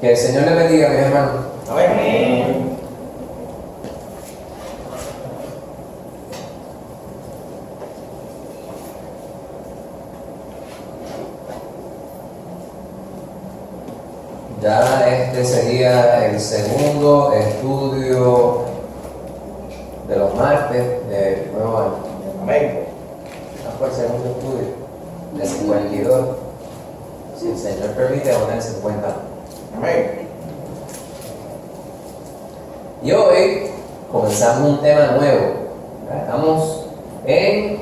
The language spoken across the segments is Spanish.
Que el Señor le bendiga, mis hermanos. Amén. Ya este sería el segundo estudio de los martes del nuevo año. Amén. ¿No fue el segundo estudio? De 52. Si el Señor permite, vamos a tener 50. Amén. Y hoy comenzamos un tema nuevo. Estamos en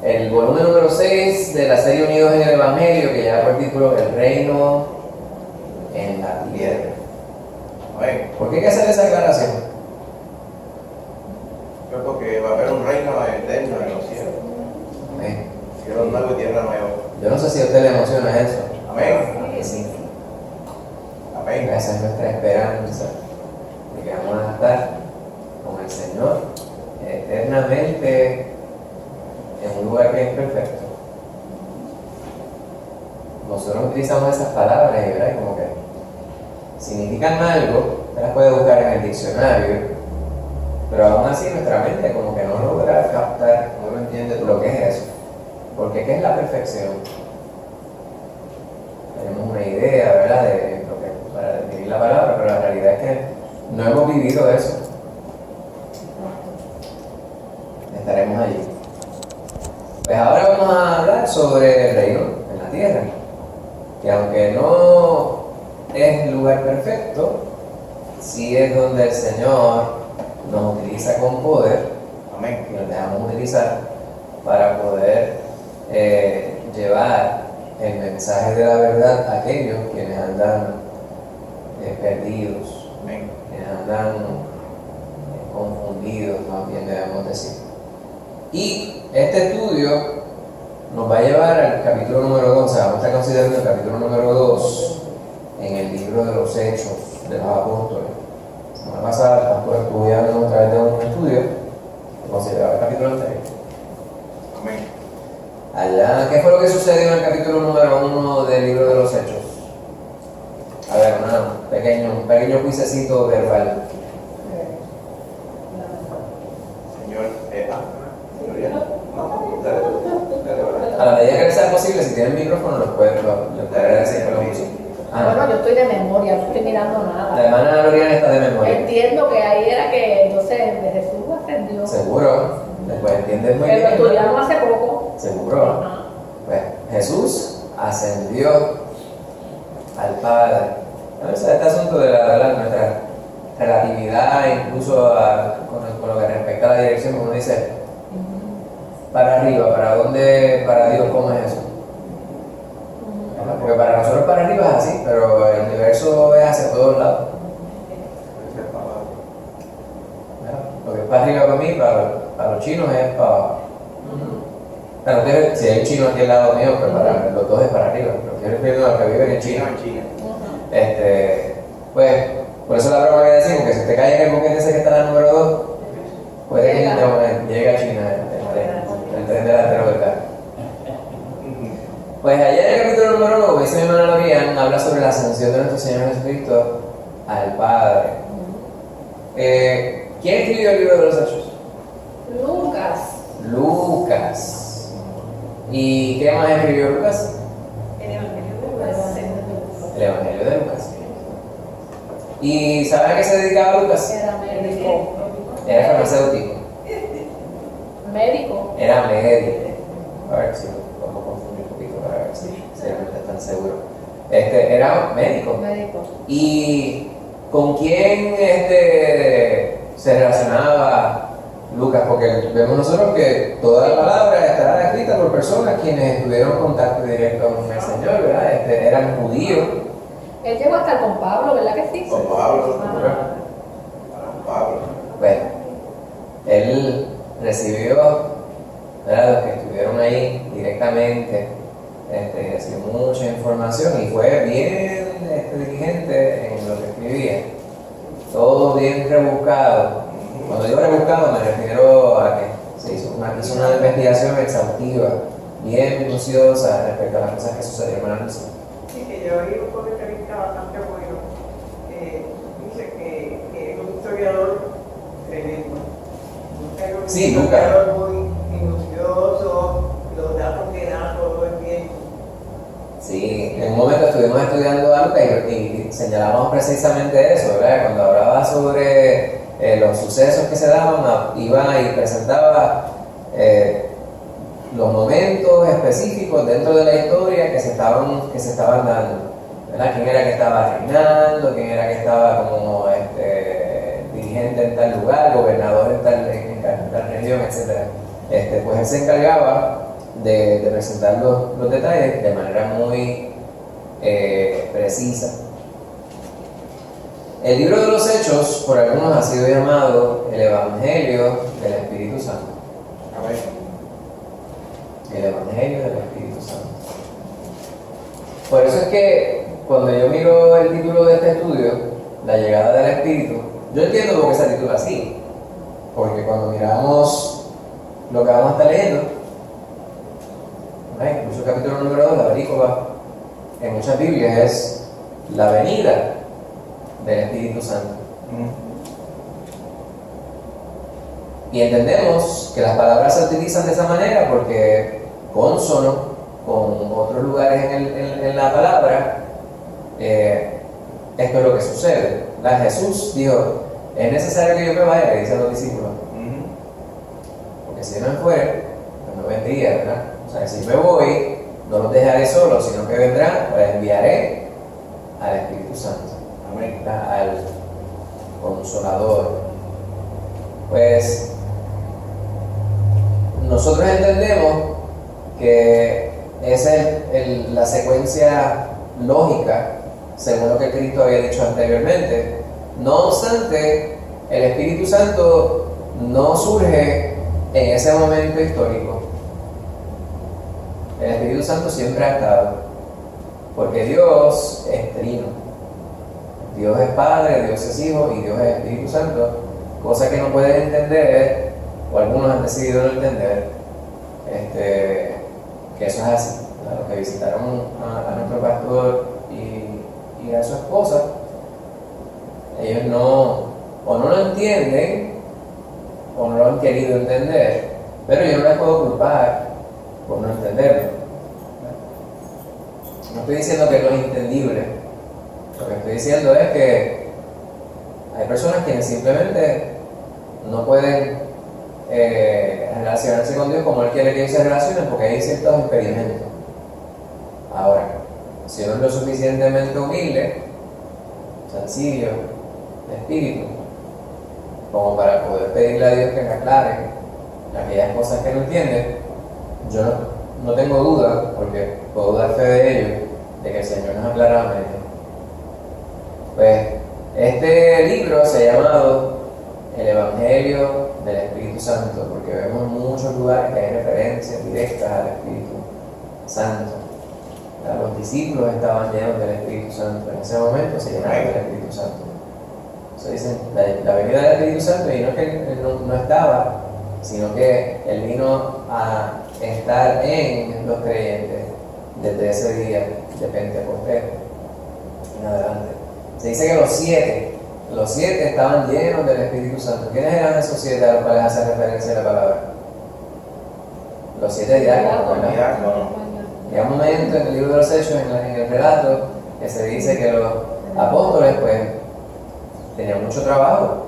el volumen número 6 de la serie Unidos en el Evangelio, que lleva por título El Reino en la Tierra. Amén. ¿Por qué hay que hacer esa aclaración? Creo porque va a haber un reino eterno en los cielos. Amén. Cielo nuevo y tierra nueva. Yo no sé si a usted le emociona eso. Amén. Sí. Amén. Esa es nuestra esperanza, de que vamos a estar con el Señor eternamente en un lugar que es perfecto. Nosotros utilizamos esas palabras, ¿verdad? Como que significan algo, usted las puede buscar en el diccionario, pero aún así nuestra mente como que no logra captar, no lo entiende lo que es eso. Porque ¿qué es la perfección? Tenemos una idea, ¿verdad?, de lo que, para definir la palabra, pero la realidad es que no hemos vivido eso. Estaremos allí. Pues ahora vamos a hablar sobre el reino en la tierra, que aunque no es el lugar perfecto, sí es donde el Señor nos utiliza con poder. Amén. Y nos dejamos utilizar para poder llevar el mensaje de la verdad a aquellos quienes andan perdidos, Amén. quienes andan confundidos, más bien debemos decir. Y este estudio nos va a llevar al capítulo número 2, vamos a estar considerando el capítulo número 2 en el libro de los Hechos de los Apóstoles. La semana pasada el pastor estuvo hablando a través de un estudio que consideraba el capítulo anterior. Amén. Allá, ¿qué fue lo que sucedió en el capítulo número 1 del libro de los Hechos? A ver, un pequeño juicecito verbal. Señor, gloria. No, dale. A la medida que les sea posible, si tienen micrófono, les puede agradecer por la música. Bueno, yo estoy de memoria, no estoy mirando La nada. hermana Loriana está de memoria. Entiendo que ahí era que entonces de Jesús ascendió. Seguro. Después entiendes muy Que lo bien. estudiamos hace poco. Seguro. Ajá. Pues Jesús ascendió al Padre. Este asunto de nuestra relatividad, incluso con lo que respecta a la dirección, como uno dice, para arriba, ¿para dónde, para Dios, cómo es eso? Porque para nosotros para arriba es así, pero el universo es hacia todos lados. Lo que es para arriba para mí, para los chinos es para abajo. Claro, si hay un chino aquí al lado mío, pues para los dos es para arriba, pero estoy refiriendo a los que viven en China. En China. Pues, por eso la broma que decimos, que si usted cae en el boquete ese que está en la número 2, puede que llegue a China el tren delantero del carro. Pues allá en el capítulo número 1, como dice mi hermana Lorian, habla sobre la ascensión de nuestro Señor Jesucristo al Padre. ¿Quién escribió el libro de los Hechos? Lucas. ¿Y qué más escribió Lucas? El Evangelio de Lucas. ¿Y sabe a qué se dedicaba Lucas? Era médico. Era farmacéutico. Médico. Era médico. A ver si lo vamos a confundir un poquito para ver si realmente están seguros. Era médico. Médico. ¿Y con quién se relacionaba Lucas? Porque vemos nosotros que toda la palabra estará escrita por personas quienes tuvieron contacto directo con el Señor, ¿verdad? Eran judíos. Él llegó a estar con Pablo, ¿verdad que sí? Con Pablo. Ah. Con Pablo. Bueno, él recibió, ¿verdad?, los que estuvieron ahí directamente, recibió mucha información y fue bien diligente en lo que escribía. Todo bien rebuscado. Cuando digo rebuscado me refiero a que se hizo una investigación exhaustiva, bien minuciosa respecto a las cosas que sucedieron en la misión. Sí, que yo oí un comentarista bastante bueno Sí, Lucas. Era muy minucioso, los datos que dan todo el tiempo. Sí, en un momento estuvimos estudiando a Lucas y señalamos precisamente eso, ¿verdad? Cuando hablaba sobre los sucesos que se daban, iba y presentaba los momentos específicos dentro de la historia que se estaban dando, ¿verdad? Quién era que estaba reinando, quién era que estaba como dirigente en tal lugar, gobernador en tal región, etc. Pues él se encargaba de presentar los detalles de manera muy precisa. El libro de los Hechos, por algunos, ha sido llamado el Evangelio del Espíritu Santo. Amén. El Evangelio del Espíritu Santo. Por eso es que cuando yo miro el título de este estudio, La llegada del Espíritu, yo entiendo por qué se titula así. Porque cuando miramos lo que vamos a estar leyendo, incluso el capítulo número 2, la película, en muchas Biblias es la venida del Espíritu Santo. Y entendemos que las palabras se utilizan de esa manera porque consono con otros lugares en la palabra, esto es lo que sucede. Jesús dijo, es necesario que yo me vaya, le dice a los discípulos, porque si yo no me fuere, pues no vendría, ¿verdad? O sea, si me voy, no los dejaré solos, sino que vendrán, pues enviaré al Espíritu Santo, Amén. al Consolador. Pues nosotros entendemos que esa es la secuencia lógica según lo que Cristo había dicho anteriormente. No obstante, el Espíritu Santo no surge en ese momento histórico. El Espíritu Santo siempre ha estado, porque Dios es trino. Dios es Padre, Dios es Hijo y Dios es Espíritu Santo, cosa que no pueden entender, o algunos han decidido no entender, que eso es así. Los que visitaron a nuestro pastor y a su esposa, ellos o no lo entienden o no lo han querido entender, pero yo no les puedo culpar por no entenderlo. No estoy diciendo que no es entendible, lo que estoy diciendo es que hay personas quienes simplemente no pueden relacionarse con Dios como Él quiere que ellos se relacionen porque hay ciertos impedimentos. Ahora, si uno es lo suficientemente humilde, sencillo, de espíritu, como para poder pedirle a Dios que me aclare aquellas cosas que no entiende, yo no tengo duda, porque puedo dar fe de ello, de que el Señor nos aclara la mente. Pues este libro se ha llamado El Evangelio del Espíritu Santo, porque vemos en muchos lugares que hay referencias directas al Espíritu Santo. Los discípulos estaban llenos del Espíritu Santo, en ese momento se llenaron del Espíritu Santo. Eso dicen, la venida del Espíritu Santo, y no es que él no estaba, sino que Él vino a estar en los creyentes desde ese día de Pentecostés en adelante. Se dice que los siete estaban llenos del Espíritu Santo. ¿Quiénes eran esos 7 a los cuales hace referencia la palabra? Los 7 diáconos, ¿verdad? Diácono. Llega un momento en el libro de los Hechos, en el relato, que se dice que los apóstoles pues tenían mucho trabajo.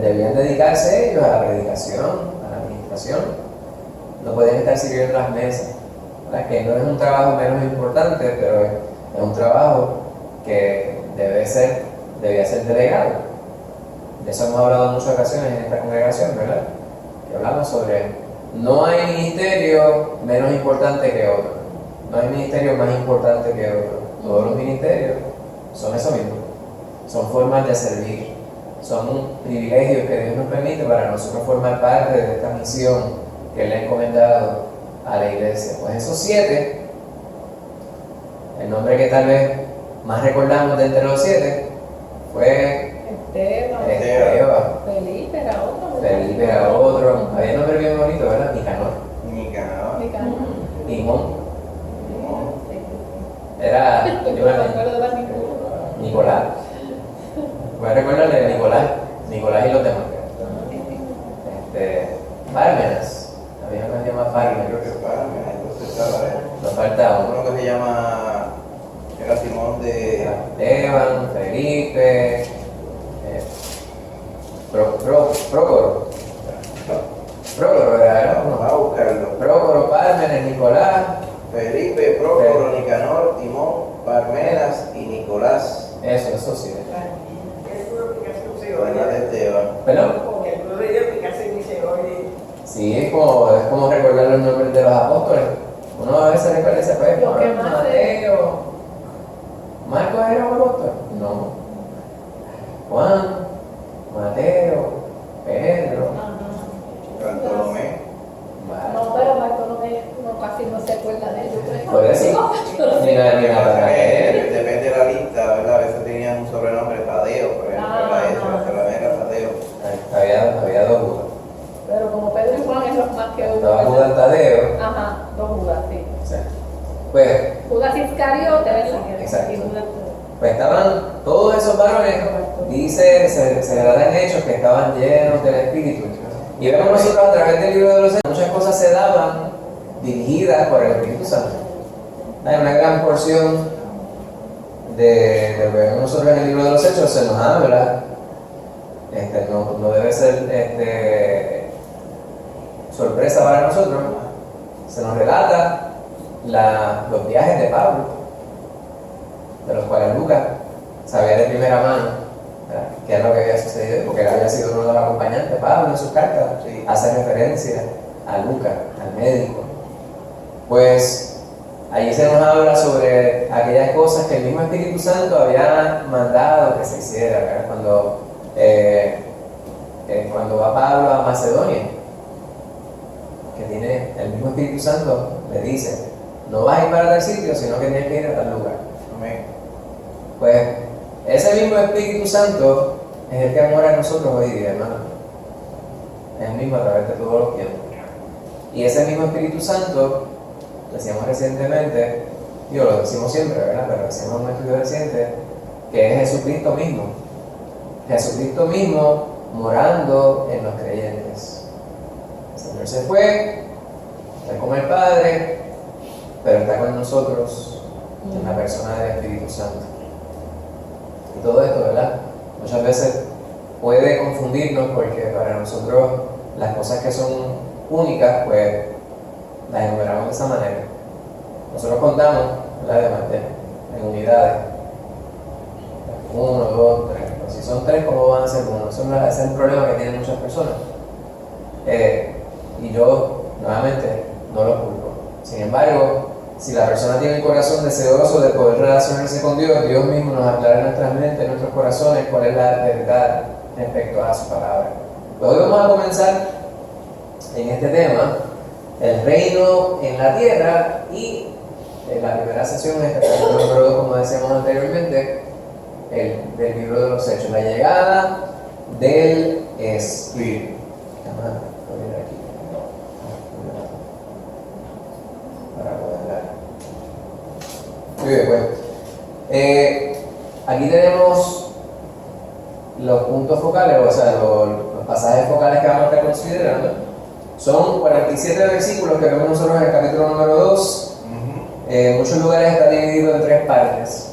Debían dedicarse ellos a la predicación, a la administración. No podían estar sirviendo las mesas, ¿verdad? Que no es un trabajo menos importante, pero es un trabajo que debía ser delegado. De eso hemos hablado en muchas ocasiones en esta congregación, ¿verdad? Que hablamos sobre no hay ministerio menos importante que otro, no hay ministerio más importante que otro. Todos los ministerios son eso mismo, son formas de servir, son privilegios que Dios nos permite para nosotros formar parte de esta misión que Él ha encomendado a la iglesia. Pues esos 7, el nombre que tal vez más recordamos de entre los 7 fue Esteban, Felipe era otro. Había un nombre bien bonito, ¿verdad? Nicanor. Nicanor. Timón. Era Nicolás. Voy a recordarle a Nicolás y los demás. Pármenas. Había una que se llama Creo Pármenas. que para, mira, entonces estaba, Nos falta uno. uno que se llama, era Simón de... Esteban, Felipe, Prócoro. Prócoro era Vamos uno. a buscarlo. Prócoro, Pármenas, Nicolás. Felipe, Prócoro, Nicanor, Timón, Parmenas y Nicolás. Eso sí. Es puro Picasso se Buena de oye. Esteban. ¿Perdón? Como que el puro de Picasso ni se oye. Sí, es como recordar los nombres de los apóstoles. Uno a veces recuerda ese pues, Lo que más Mateo. ¿Marcos era un apóstol? No. Juan, Mateo, Pedro. Bartolomé. No, pero Bartolomé no, casi no se acuerda de ellos. Por eso, ni la para él. Depende de la lista, ¿verdad? A veces tenían un sobrenombre, Tadeo, por ejemplo, era eso, Bartolomé era Tadeo. Había dos Judas. Pero como Pedro y Juan es los más que Estaba hubo. Judas Tadeo. Ajá, dos Judas, sí. O sea, pues, Judas Iscariote, ¿verdad? Exacto. Y Judas. pues estaban todos esos varones, dice, se relatan hechos que estaban llenos del Espíritu. Y vemos nosotros a través del libro de los Hechos, muchas cosas se daban dirigidas por el Espíritu Santo. Hay una gran porción de lo que vemos nosotros en el libro de los Hechos, se nos habla, no debe ser sorpresa para nosotros, se nos relata los viajes de Pablo, de los cuales Lucas sabía de primera mano, ¿verdad?, qué es lo que había sucedido, porque él había sido uno de los acompañantes. Pablo en sus cartas Sí. hace referencia a Lucas, al médico. Pues allí se nos habla sobre aquellas cosas que el mismo Espíritu Santo había mandado que se hicieran, ¿verdad? Cuando va Pablo a Macedonia, que tiene el mismo Espíritu Santo, le dice, no vas a ir para tal sitio, sino que tienes que ir a tal lugar. Amén. Pues ese mismo Espíritu Santo es el que mora en nosotros hoy día, hermano. Es el mismo a través de todos los tiempos. Y ese mismo Espíritu Santo, decíamos recientemente, lo decimos siempre, ¿verdad? Pero decíamos en un estudio reciente, que es Jesucristo mismo. Jesucristo mismo morando en los creyentes. El Señor se fue, está con el Padre, pero está con nosotros en la persona del Espíritu Santo. Y todo esto, ¿verdad?, muchas veces puede confundirnos porque para nosotros las cosas que son únicas, pues las enumeramos de esa manera. Nosotros contamos, ¿verdad?, en unidades. 1, 2, 3. Pero si son 3, ¿cómo van a ser 1? Ese es el problema que tienen muchas personas. Y yo, nuevamente, no lo culpo. Sin embargo, si la persona tiene el corazón deseoso de poder relacionarse con Dios, Dios mismo nos aclara en nuestras mentes, en nuestros corazones, cuál es la verdad respecto a su palabra. Pues hoy vamos a comenzar en este tema, el reino en la tierra, y en la primera sesión, en este capítulo número 2, como decíamos anteriormente, del libro de los Hechos, la llegada del Espíritu. Vamos a poner aquí para poder dar. Muy bien, pues aquí tenemos los puntos focales, o sea, los pasajes focales que vamos a estar considerando. Son 47 versículos que vemos nosotros en el capítulo número 2. En muchos lugares está dividido en 3 partes.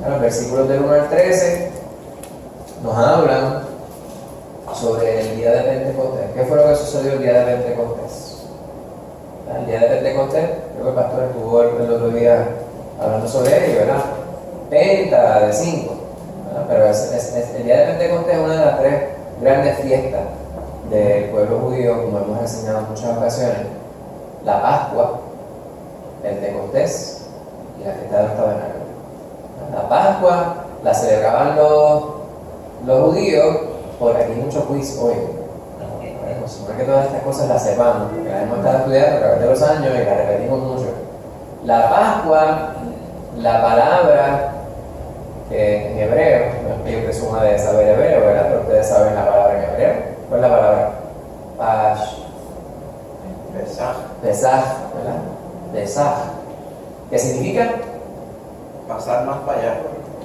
Los versículos del 1 al 13 nos hablan sobre el día de Pentecostés. ¿Qué fue lo que sucedió el día de Pentecostés? El día de Pentecostés, creo que el pastor estuvo el otro día hablando sobre ello, ¿verdad? Penta de 5, ¿verdad? Pero el día de Pentecostés es una de las 3 grandes fiestas del pueblo judío, como hemos enseñado en muchas ocasiones. La Pascua, el Pentecostés y la fiesta de los tabernáculos. La Pascua la celebraban los judíos, porque aquí hay mucho quiz hoy. No es que todas estas cosas las sepamos, porque las hemos estado estudiando a través de los años y las repetimos mucho. La Pascua, la palabra en hebreo, no es que yo presuma de saber hebreo, ¿verdad? Pero ustedes saben la palabra en hebreo. ¿Cuál es la palabra? Pesaj, ¿verdad? Pesaj. ¿Qué significa? Pasar más para allá.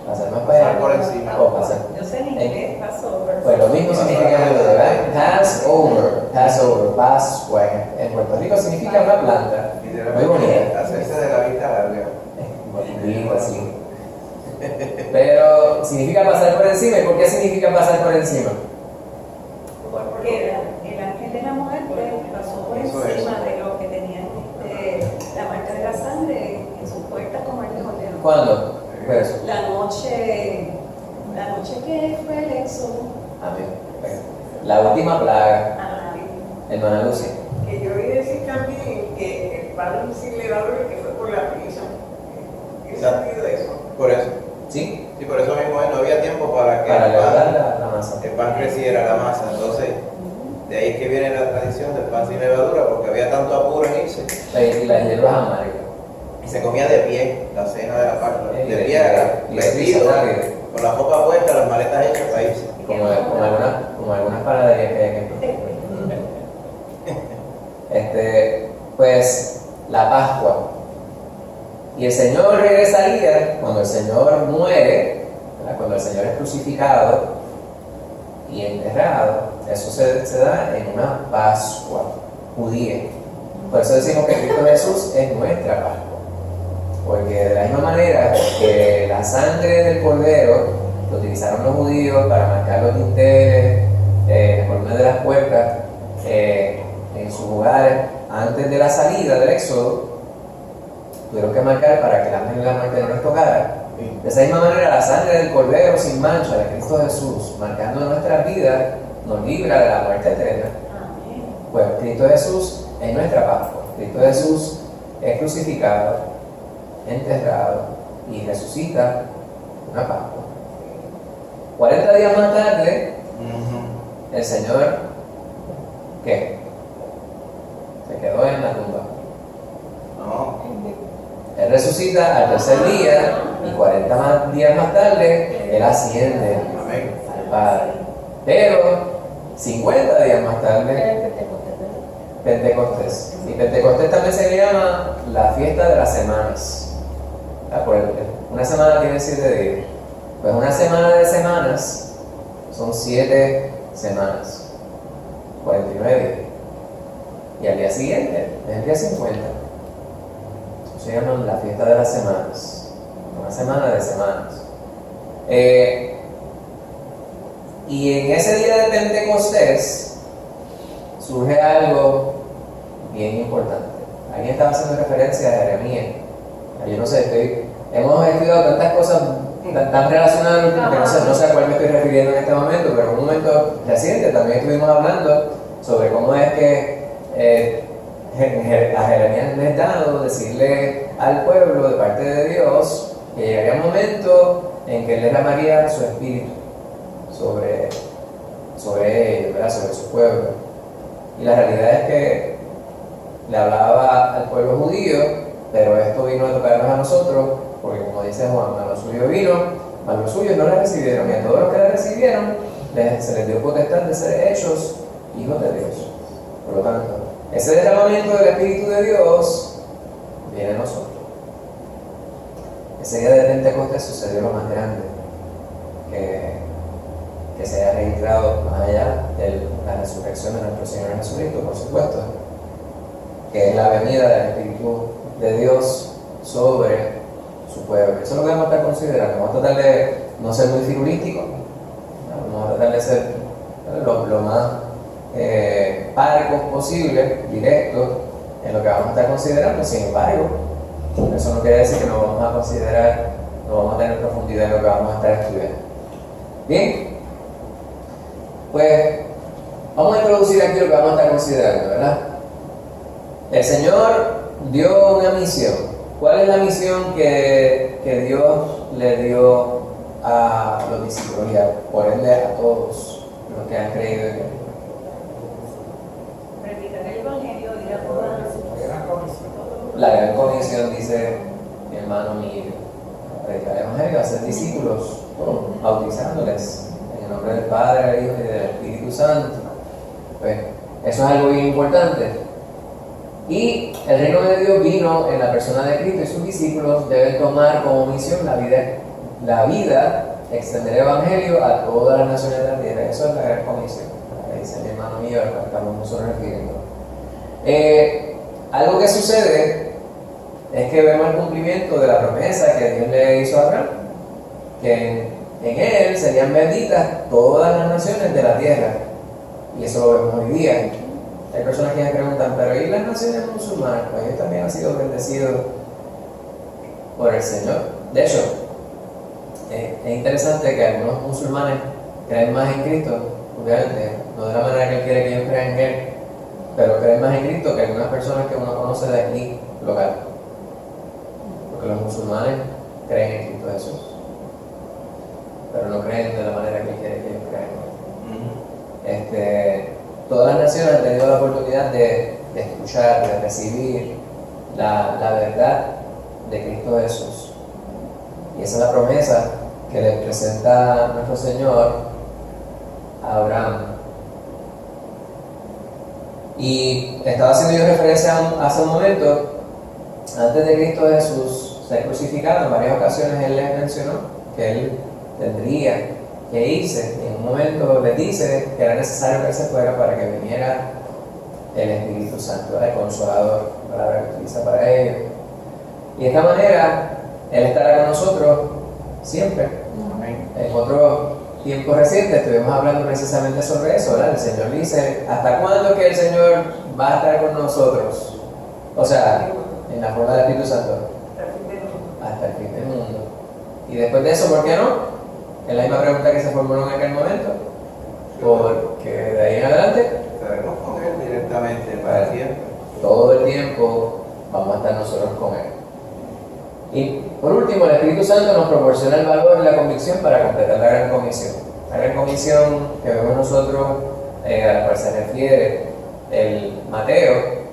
Pasar más para allá. Pasar por encima. O pasar. Yo sé en inglés, Passover. Pues lo mismo significa en hebreo, ¿verdad? Passover. Passover, Pascua, en Puerto Rico significa una planta muy bonita. Hacerse de la vista larga. Bonita, sí. Pero significa pasar por encima. ¿Y por qué significa pasar por encima? Porque el ángel de la muerte pasó por Eso encima es. de lo que tenían la marca de la sangre en sus puertas, como él dijo. ¿Cuándo? ¿Qué fue eso? La noche que fue el éxodo. Amén. La última plaga, hermana Lucy. Que yo oí decir también que el pan sin levadura que fue por la prisa. ¿Qué sentido eso? Por eso. ¿Sí? Sí, por eso mismo no había tiempo para que Para el levantar pan, la masa. el pan creciera, la masa. Entonces, de ahí es que viene la tradición del pan sin levadura, porque había tanto apuro en irse. Las hierbas amargas. Y se comía de pie, la cena de la Pascua. Y De de pie, pie, vestido, rápido. con la ropa puesta, las maletas hechas para irse. Como algunas panaderías que hay aquí. Pues la Pascua. Y el Señor regresaría cuando el Señor muere, ¿verdad? Cuando el Señor es crucificado y enterrado. Eso se da en una Pascua judía. Por eso decimos que Cristo Jesús es nuestra Pascua. Porque de la misma manera que la sangre del Cordero lo utilizaron los judíos para marcar los dinteles, las columnas de las puertas, en sus lugares antes de la salida del Éxodo, tuvieron que marcar para que el ángel de la muerte no les tocara. De esa misma manera, la sangre del Cordero sin mancha de Cristo Jesús, marcando nuestras vidas, nos libra de la muerte eterna. Pues Cristo Jesús es nuestra Pascua. Cristo Jesús es crucificado, enterrado y resucita una Pascua. 40 días más tarde, el Señor, ¿qué? Se quedó en la tumba. No. Él resucita al tercer día y 40 días más tarde, Él asciende Amén. al Padre. Pero 50 días más tarde, Pentecostés. Y Pentecostés también se le llama la fiesta de las semanas. Una semana tiene 7 días. Pues una semana de semanas son 7 semanas, 49 días. Y al día siguiente es el día 50. Eso se llama la fiesta de las semanas. Una semana de semanas. Y en ese día de Pentecostés surge algo bien importante. Alguien estaba haciendo referencia a Jeremías. Yo no sé, hemos estudiado tantas cosas tan relacionadas que no sé a cuál me estoy refiriendo en este momento, pero en un momento reciente también estuvimos hablando sobre cómo es que a Jeremías le es dado decirle al pueblo de parte de Dios que llegaría un momento en que Él derramaría su espíritu sobre ellos, ¿verdad? Sobre su pueblo. Y la realidad es que le hablaba al pueblo judío, pero esto vino a tocarnos a nosotros, porque como dice Juan, a los suyos vino, a los suyos no le recibieron, y a todos los que le recibieron se les dio potestad de ser hechos hijos de Dios. Por lo tanto, ese derramamiento del Espíritu de Dios viene a nosotros. Ese día de Pentecostés sucedió lo más grande que se haya registrado, más allá de la resurrección de nuestro Señor Jesucristo, por supuesto, que es la venida del Espíritu de Dios sobre su pueblo. Eso es lo que vamos a estar considerando. Vamos a tratar de no ser muy figurísticos, vamos a tratar de ser lo más parcos posible, directos en lo que vamos a estar considerando. Sin embargo, eso no quiere decir que no vamos a considerar, no vamos a tener profundidad en lo que vamos a estar estudiando. Bien, pues vamos a introducir aquí lo que vamos a estar considerando, ¿verdad? El Señor dio una misión. ¿Cuál es la misión que Dios le dio a los discípulos y por ende a todos los que han creído en Él? Predicar el Evangelio, ir a todas las La gran comisión, dice mi hermano Miguel, predicar el Evangelio, hacer discípulos, bautizándoles en el nombre del Padre, del Hijo y del Espíritu Santo. Pues, eso es algo bien importante. Y el reino de Dios vino en la persona de Cristo y sus discípulos deben tomar como misión la vida, extender el Evangelio a todas las naciones de la tierra. Eso es la gran comisión. que dice mi hermano mío al cual estamos nosotros refiriendo. Algo que sucede es que vemos el cumplimiento de la promesa que Dios le hizo a Abraham, que en él serían benditas todas las naciones de la tierra, y eso lo vemos hoy día. Hay personas que me preguntan, pero ¿y las naciones musulmanas? Pues ellos también han sido bendecidos por el Señor. De hecho, es interesante que algunos musulmanes creen más en Cristo, obviamente, no de la manera que Él quiere que ellos crean en Él, pero creen más en Cristo que algunas personas que uno conoce de aquí local. Porque los musulmanes creen en Cristo Jesús, pero no creen de la manera que Él quiere que ellos crean. Todas las naciones han tenido la oportunidad de escuchar, de recibir la verdad de Cristo Jesús. Y esa es la promesa que le presenta nuestro Señor a Abraham. Y estaba haciendo yo referencia hace un momento, antes de Cristo Jesús ser crucificado, en varias ocasiones Él les mencionó que Él tendría que irse, y en un momento les dice que era necesario que Él se fuera para que viniera el Espíritu Santo, el Consolador, la palabra que utiliza para ello. Y de esta manera Él estará con nosotros siempre. En otros tiempos recientes estuvimos hablando precisamente sobre eso, ¿verdad? El Señor dice, ¿hasta cuándo es que el Señor va a estar con nosotros? O sea, en la forma del Espíritu Santo. Hasta el fin del mundo. Y después de eso, ¿por qué no? Es la misma pregunta que se formuló en aquel momento. Porque de ahí en adelante, Estaremos con Él directamente para siempre. todo el tiempo vamos a estar nosotros con Él. Y por último, el Espíritu Santo nos proporciona el valor y la convicción para completar la gran comisión. La gran comisión que vemos nosotros, a la cual se refiere el Mateo,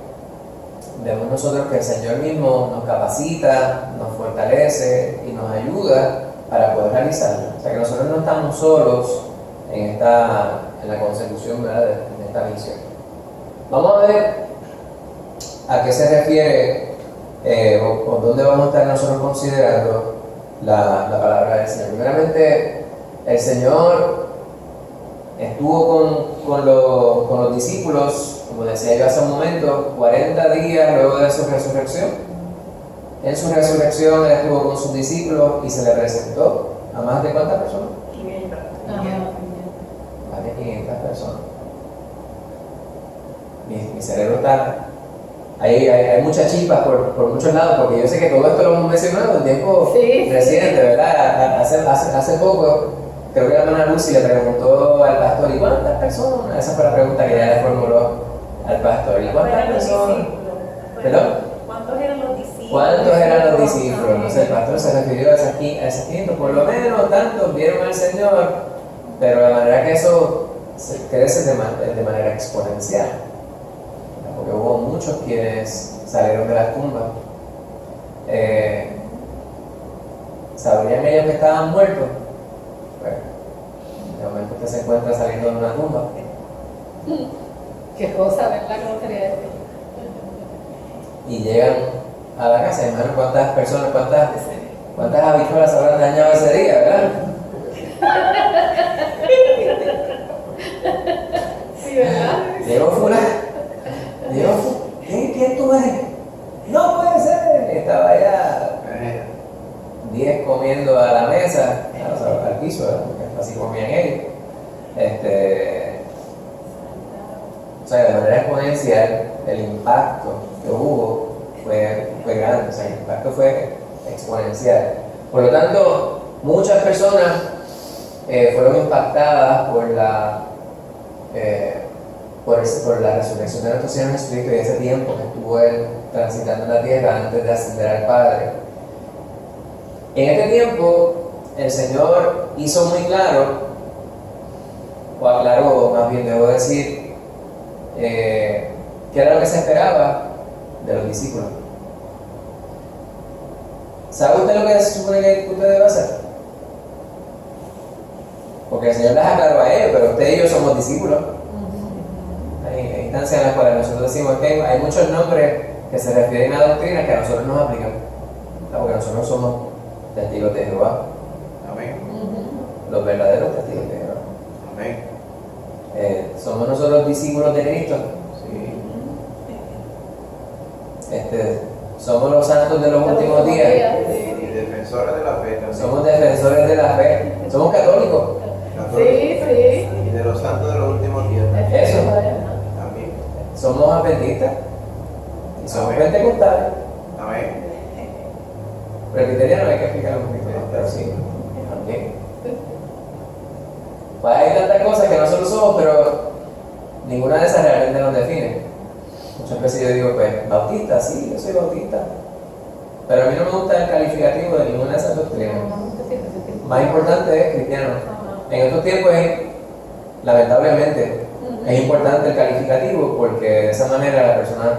vemos nosotros que el Señor mismo nos capacita, nos fortalece y nos ayuda para poder realizarla. O sea que nosotros no estamos solos en la consecución, ¿verdad?, de esta misión. Vamos a ver a qué se refiere o dónde vamos a estar nosotros considerando la palabra del Señor. Primeramente, el Señor estuvo con los discípulos, como decía yo hace un momento, 40 días luego de su resurrección. En su resurrección Él estuvo con sus discípulos y se le presentó a más de ¿cuántas personas? 500. Más de 500 personas. Mi cerebro está... Hay muchas chispas por muchos lados, porque yo sé que todo esto lo hemos mencionado en tiempo reciente, ¿verdad? Hace poco, creo que la hermana Lucy le preguntó al pastor, ¿y cuántas personas? Esa fue la pregunta que ella le formuló al pastor. ¿Y cuántas personas? ¿Perdón? ¿Cuántos eran los discípulos? ¿Cuántos eran los discípulos? Entonces el pastor se refirió a esas 500, por lo menos tantos vieron al Señor, pero de manera que eso crece de manera exponencial. Porque hubo muchos quienes salieron de las tumbas. ¿Sabrían ellos que estaban muertos? Bueno, de momento usted se encuentra saliendo de una tumba. Qué cosa, ¿verdad? ¿Cómo sería esto? Y llegan a la casa, hermano, cuántas personas, cuántas habichuelas habrán dañado ese día, ¿verdad? Sí, ¿verdad? Llegó fulano. ¿Quién tú eres? No puede ser. Estaba allá 10 comiendo a la mesa, al piso, ¿verdad? Porque así comían ellos. O sea, de manera exponencial, el impacto que hubo fue grande, o sea, el impacto fue exponencial. Por lo tanto, muchas personas fueron impactadas por la resurrección de nuestro Señor Jesucristo y ese tiempo que estuvo Él transitando en la tierra antes de ascender al Padre. En este tiempo, el Señor hizo muy claro, o aclaró, más bien debo decir, qué era lo que se esperaba de los discípulos. ¿Sabe usted lo que se supone que usted debe hacer? Porque el Señor les aclaró a ellos, pero usted y yo somos discípulos. Hay instancias en las cuales nosotros decimos que hay muchos nombres que se refieren a doctrinas que a nosotros nos aplican, porque nosotros somos testigos de Jehová. Amén. Los verdaderos testigos de Jehová. Amén. ¿Somos nosotros discípulos de Cristo? Sí. ¿Somos los santos de los últimos días? Y defensores de la fe también. ¿Somos defensores de la fe? ¿Somos católicos? Sí, sí. Y de los santos de los últimos días Eso. también. ¿Somos adventistas? ¿Y somos Amén. pentecostales? Amén. Presbiterianos hay que explicar un poquito más, pero sí, también. Pues hay tantas cosas que nosotros somos, pero ninguna de esas realmente nos define. Muchas veces yo digo, pues, bautista, sí, yo soy bautista. Pero a mí no me gusta el calificativo de ninguna de esas doctrinas. Más importante es cristiano. En estos tiempos, lamentablemente, es importante el calificativo porque de esa manera la persona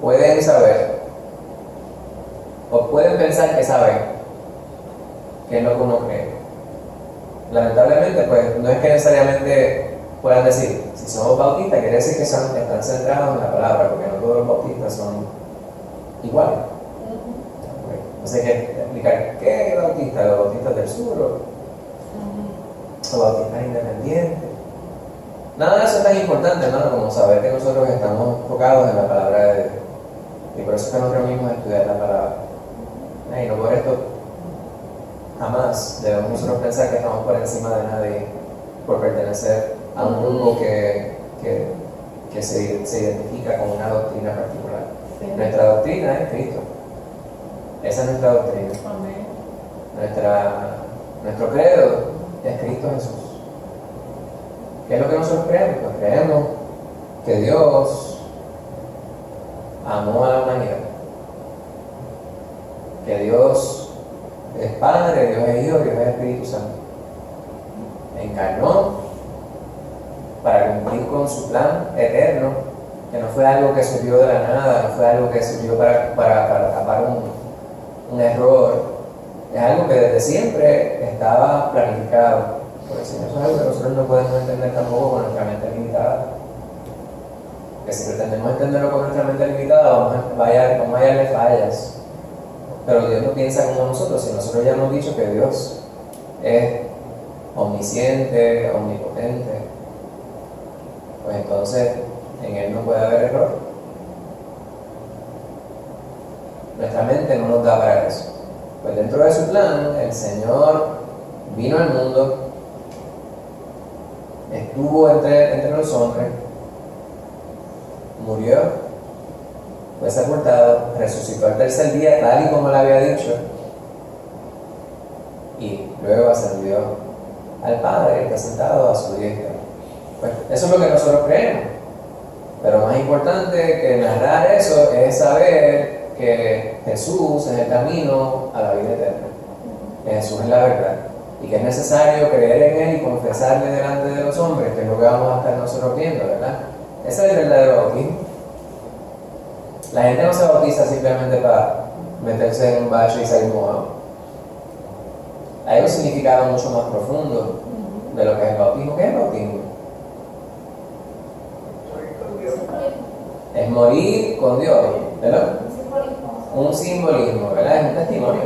puede saber o pueden pensar que saben qué es lo que uno cree. Lamentablemente, pues no es que necesariamente puedan decir, si somos bautistas, quiere decir que están centrados en la palabra, porque no todos los bautistas son iguales. Entonces hay que explicar qué es bautista, los bautistas del sur o bautistas independientes. Nada de eso es tan importante, hermano, como saber que nosotros estamos enfocados en la palabra de Dios. Y por eso es que nos reunimos a estudiar la palabra. Y no por esto, jamás debemos nosotros pensar que estamos por encima de nadie por pertenecer a un grupo que se identifica con una doctrina particular. Sí. Nuestra doctrina es Cristo. Esa es nuestra doctrina. Amén. Nuestro credo es Cristo Jesús. ¿Qué es lo que nosotros creemos? Pues creemos que Dios amó a la humanidad. Que Dios es Padre, Dios es Hijo, Dios es Espíritu Santo. Encarnó para cumplir con su plan eterno, que no fue algo que surgió de la nada, no fue algo que surgió para tapar un error. Es algo que desde siempre estaba planificado. Por eso es algo que nosotros no podemos entender tampoco con nuestra mente limitada. Que si pretendemos entenderlo con nuestra mente limitada, vamos a hallarle fallas. Pero Dios no piensa como nosotros, y nosotros ya hemos dicho que Dios es omnisciente, omnipotente. Pues entonces en Él no puede haber error. Nuestra mente no nos da para eso. Pues dentro de su plan, el Señor vino al mundo, estuvo entre los hombres, murió, fue sepultado, resucitó al tercer día, tal y como le había dicho, y luego ascendió al Padre, está sentado a su diestra. Pues eso es lo que nosotros creemos. Pero más importante que narrar eso es saber que Jesús es el camino a la vida eterna, que Jesús es la verdad, y que es necesario creer en Él y confesarle delante de los hombres, que es lo que vamos a estar nosotros viendo, ¿verdad? Ese es el verdadero bautismo. La gente no se bautiza simplemente para meterse en un bache y salir mojado. Hay un significado mucho más profundo de lo que es el bautismo. ¿Qué es el bautismo? Es morir con Dios, ¿verdad? Un simbolismo, ¿verdad? Es un testimonio.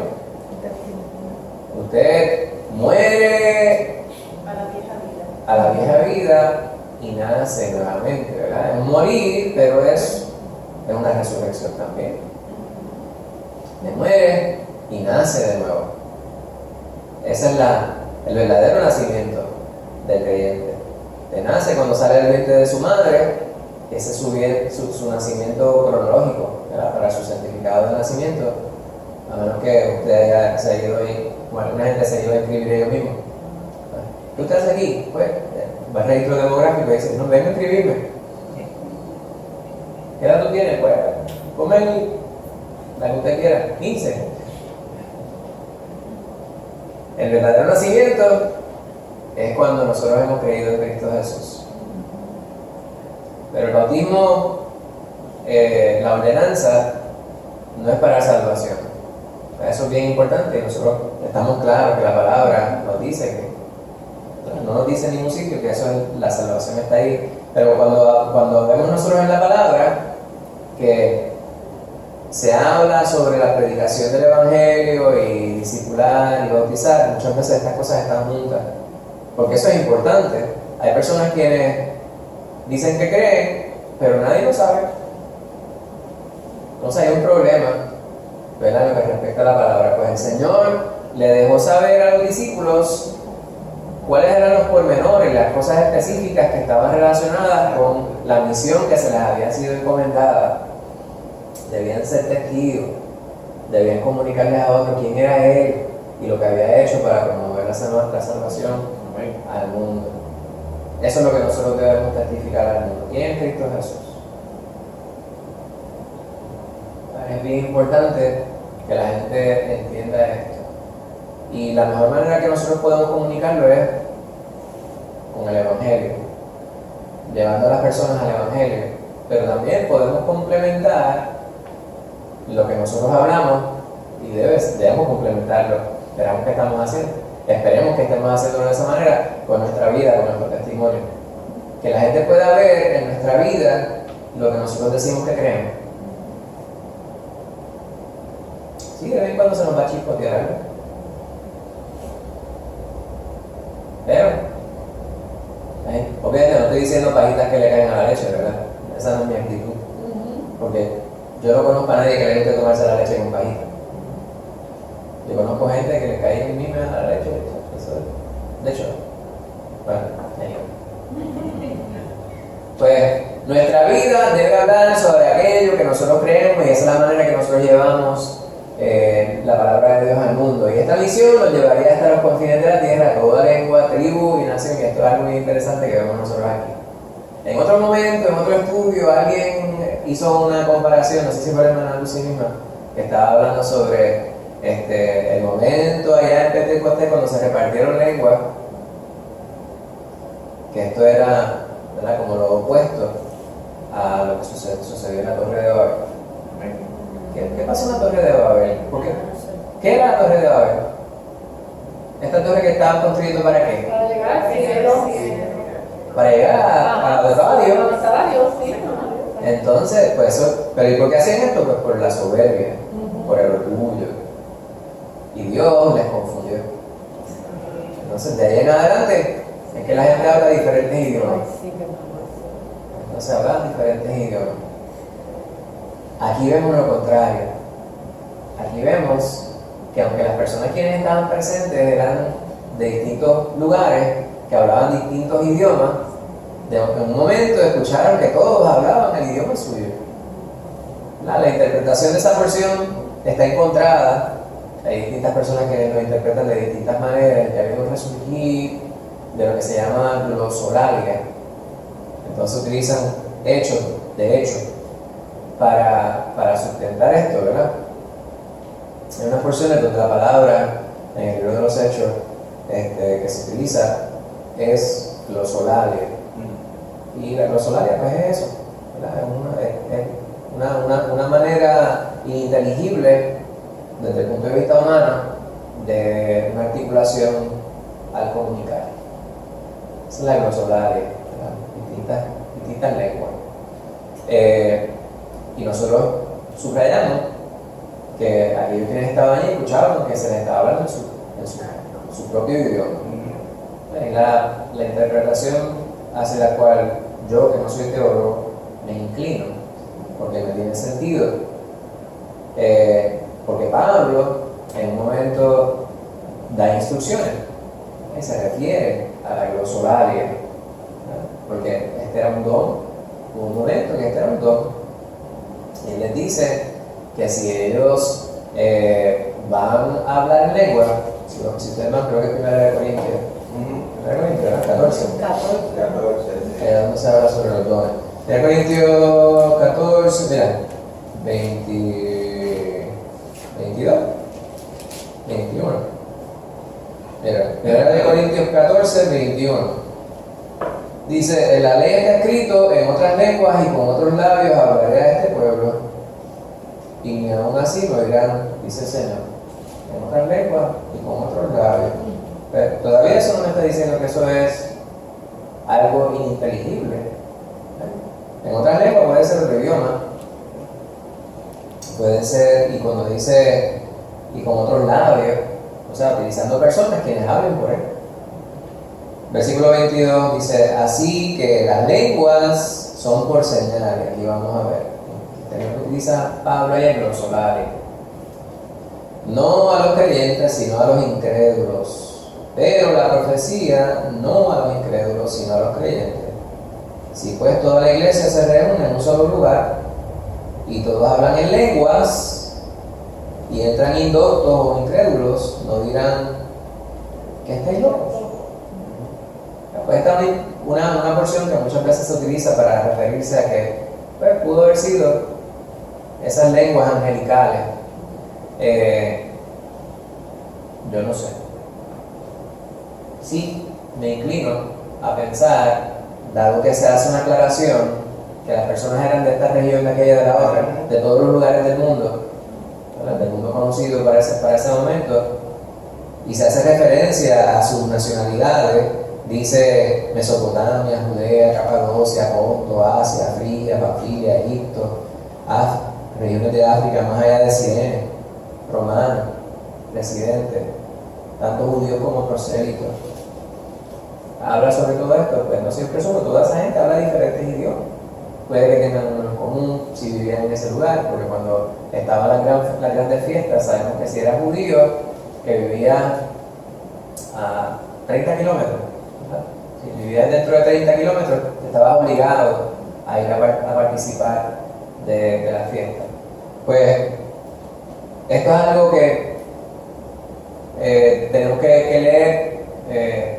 Usted muere a la vieja vida y nace nuevamente, ¿verdad? Es morir, pero es una resurrección también. Se muere y nace de nuevo. Ese es el verdadero nacimiento del creyente. Te nace cuando sale el vientre de su madre. Ese es su nacimiento cronológico, ¿verdad? Para su certificado de nacimiento, a menos que usted se haya ido ahí, o alguna gente se haya ido a inscribir ellos mismos. ¿Qué usted hace aquí? Pues va al registro demográfico y dice, no, venga a inscribirme. ¿Qué edad tú tienes? Pues ponme la que usted quiera, 15. El verdadero nacimiento es cuando nosotros hemos creído en Cristo Jesús. Pero el bautismo, la ordenanza, no es para salvación. Eso es bien importante y nosotros estamos claros que la palabra nos dice que, no nos dice en ningún sitio que eso es, la salvación está ahí. Pero cuando vemos nosotros en la palabra que se habla sobre la predicación del Evangelio y discipular y bautizar, muchas veces estas cosas están juntas. Porque eso es importante. Hay personas quienes dicen que creen, pero nadie lo sabe. Entonces hay un problema, ¿verdad?, en lo que respecta a la palabra. Pues el Señor le dejó saber a los discípulos cuáles eran los pormenores, las cosas específicas que estaban relacionadas con la misión que se les había sido encomendada. Debían ser testigos, debían comunicarles a otros quién era Él y lo que había hecho para promover la salvación al mundo. Eso es lo que nosotros debemos testificar al mundo. ¿Quién es Cristo Jesús? Es bien importante que la gente entienda esto. Y la mejor manera que nosotros podemos comunicarlo es con el Evangelio, llevando a las personas al Evangelio. Pero también podemos complementar lo que nosotros hablamos y debemos complementarlo. Esperamos que estamos haciendo. Esperemos que estemos haciendo de esa manera con nuestra vida, con nuestro testimonio. Que la gente pueda ver en nuestra vida lo que nosotros decimos que creemos. Sí, de vez en cuando se nos va a chispotear algo. Pero, obviamente no estoy diciendo pajitas que le caen a la leche, ¿verdad? Esa no es mi actitud. Porque yo no conozco a nadie que le guste tomarse la leche con pajita. Yo conozco gente que le cae en mí a la leche. De hecho, bueno, pues nuestra vida debe hablar sobre aquello que nosotros creemos y esa es la manera que nosotros llevamos la palabra de Dios al mundo. Y esta misión nos llevaría hasta los confines de la tierra, toda lengua, tribu y nación, que esto es algo muy interesante que vemos nosotros aquí. En otro momento, en otro estudio, alguien hizo una comparación, no sé si fue la hermana Lucy misma, que estaba hablando sobre el momento allá en Pentecostés cuando se repartieron lenguas, que esto era, ¿verdad?, como lo opuesto a lo que sucedió en la Torre de Babel. ¿Qué pasó en la Torre de Babel? ¿Qué era la Torre de Babel? ¿Esta torre que estaban construyendo para qué? Para llegar al cielo. Para llegar a donde estaba Dios. Donde estaba Dios, sí. Entonces, pues eso, ¿pero y por qué hacían esto? Pues por la soberbia, por el orgullo. Y Dios les confundió. Entonces, de ahí en adelante, es que la gente habla diferentes idiomas. Entonces, hablan diferentes idiomas. Aquí vemos lo contrario. Aquí vemos que aunque las personas quienes estaban presentes eran de distintos lugares, que hablaban distintos idiomas, en un momento escucharon que todos hablaban el idioma suyo. La interpretación de esa porción está encontrada. Hay distintas personas que lo interpretan de distintas maneras. Ya vimos resurgir de lo que se llama glosolalia. Entonces utilizan hechos, de hecho, para sustentar esto, ¿verdad? Hay unas porciones donde la palabra en el libro de los Hechos que se utiliza es glosolalia. Y la glosolalia pues es eso, ¿verdad? Es una manera ininteligible desde el punto de vista humano de una articulación al comunicar. Esa es la glosolaria, distintas lenguas. Y nosotros subrayamos que aquellos quienes estaban allí escuchaban que se les estaba hablando en su propio idioma. La interpretación hacia la cual yo, que no soy teólogo, me inclino, porque me tiene sentido. Porque Pablo en un momento da instrucciones y se refiere a la glosolalia, ¿no? Porque este era un don, hubo un momento que este era un don. Y él les dice que si ellos van a hablar en lengua, si ustedes no, creo que es 1 Corintios, 1 Corintios, 14. 14. Donde se habla sobre los dones. 1 Corintios 14, mira, 22, 21. Mira, 1 Corintios 14, 21. Dice, en la ley está escrito en otras lenguas y con otros labios hablaré a este pueblo, y ni aún así lo oirán, dice el Señor. En otras lenguas y con otros labios. Pero todavía eso no me está diciendo que eso es algo ininteligible. En otras lenguas puede ser otro idioma. Puede ser, y cuando dice, y con otros labios, o sea, utilizando personas quienes hablen por él. Versículo 22 dice, así que las lenguas son por señal. Y aquí vamos a ver. Tenemos que utilizar Pablo y el glosolario. No a los creyentes, sino a los incrédulos. Pero la profecía no a los incrédulos, sino a los creyentes. Si pues toda la iglesia se reúne en un solo lugar y todos hablan en lenguas y entran indoctos o incrédulos, no dirán que estáis locos. Pues esta es una porción que muchas veces se utiliza para referirse a que pues, pudo haber sido esas lenguas angelicales. Yo no sé. Sí, me inclino a pensar, dado que se hace una aclaración, que las personas eran de esta región, de aquella, de la otra, de todos los lugares del mundo, ¿verdad? Del mundo conocido para ese momento, y se hace referencia a sus nacionalidades, dice Mesopotamia, Judea, Capadocia, Ponto, Asia, Frigia, Panfilia, Egipto, regiones de África más allá de Cirene, romanos, residentes, tanto judíos como prosélitos. Habla sobre todo esto, pues no siempre sobre toda esa gente habla diferentes idiomas. Puede que tengan uno en común si vivían en ese lugar, porque cuando estaban las grandes fiestas, sabemos que si eras judío, que vivía a 30 kilómetros, ¿verdad? Si vivías dentro de 30 kilómetros, estabas obligado a ir a participar de la fiesta. Pues esto es algo que tenemos que leer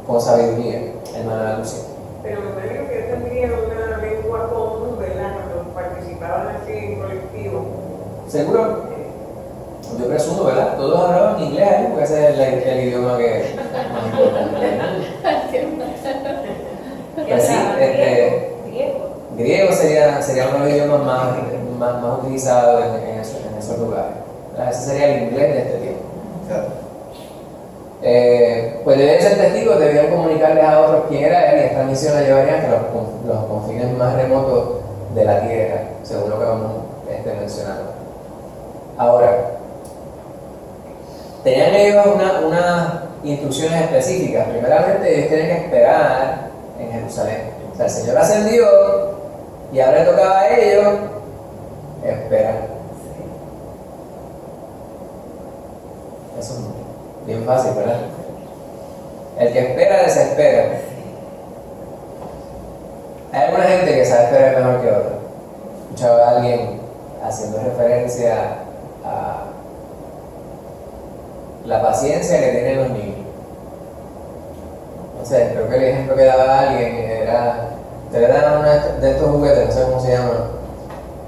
con sabiduría, hermana Lucía. Pero me imagino que tendrían una lengua común, ¿verdad? Cuando participaban así en colectivo. ¿Seguro? Yo presumo, ¿verdad? Todos hablaban inglés ahí, porque ese es el idioma que más importante. Pues sí, griego sería uno de los idiomas más utilizados en esos lugares. Ese sería el inglés de este tiempo. Pues debían ser testigos, debían comunicarles a otros quién era él, y esta misión la llevarían hasta los confines más remotos de la tierra, según lo que vamos mencionando. Ahora, tenían ellos unas instrucciones específicas. Primeramente, ellos tienen que esperar en Jerusalén. O sea, el Señor ascendió y ahora le tocaba a ellos esperar. Eso es bien fácil, ¿verdad? El que espera, desespera. Hay alguna gente que sabe esperar mejor que otra. Escuchaba a alguien haciendo referencia a la paciencia que tienen los niños. No sé, creo que el ejemplo que daba alguien era, te le dan uno de estos juguetes, no sé cómo se llaman,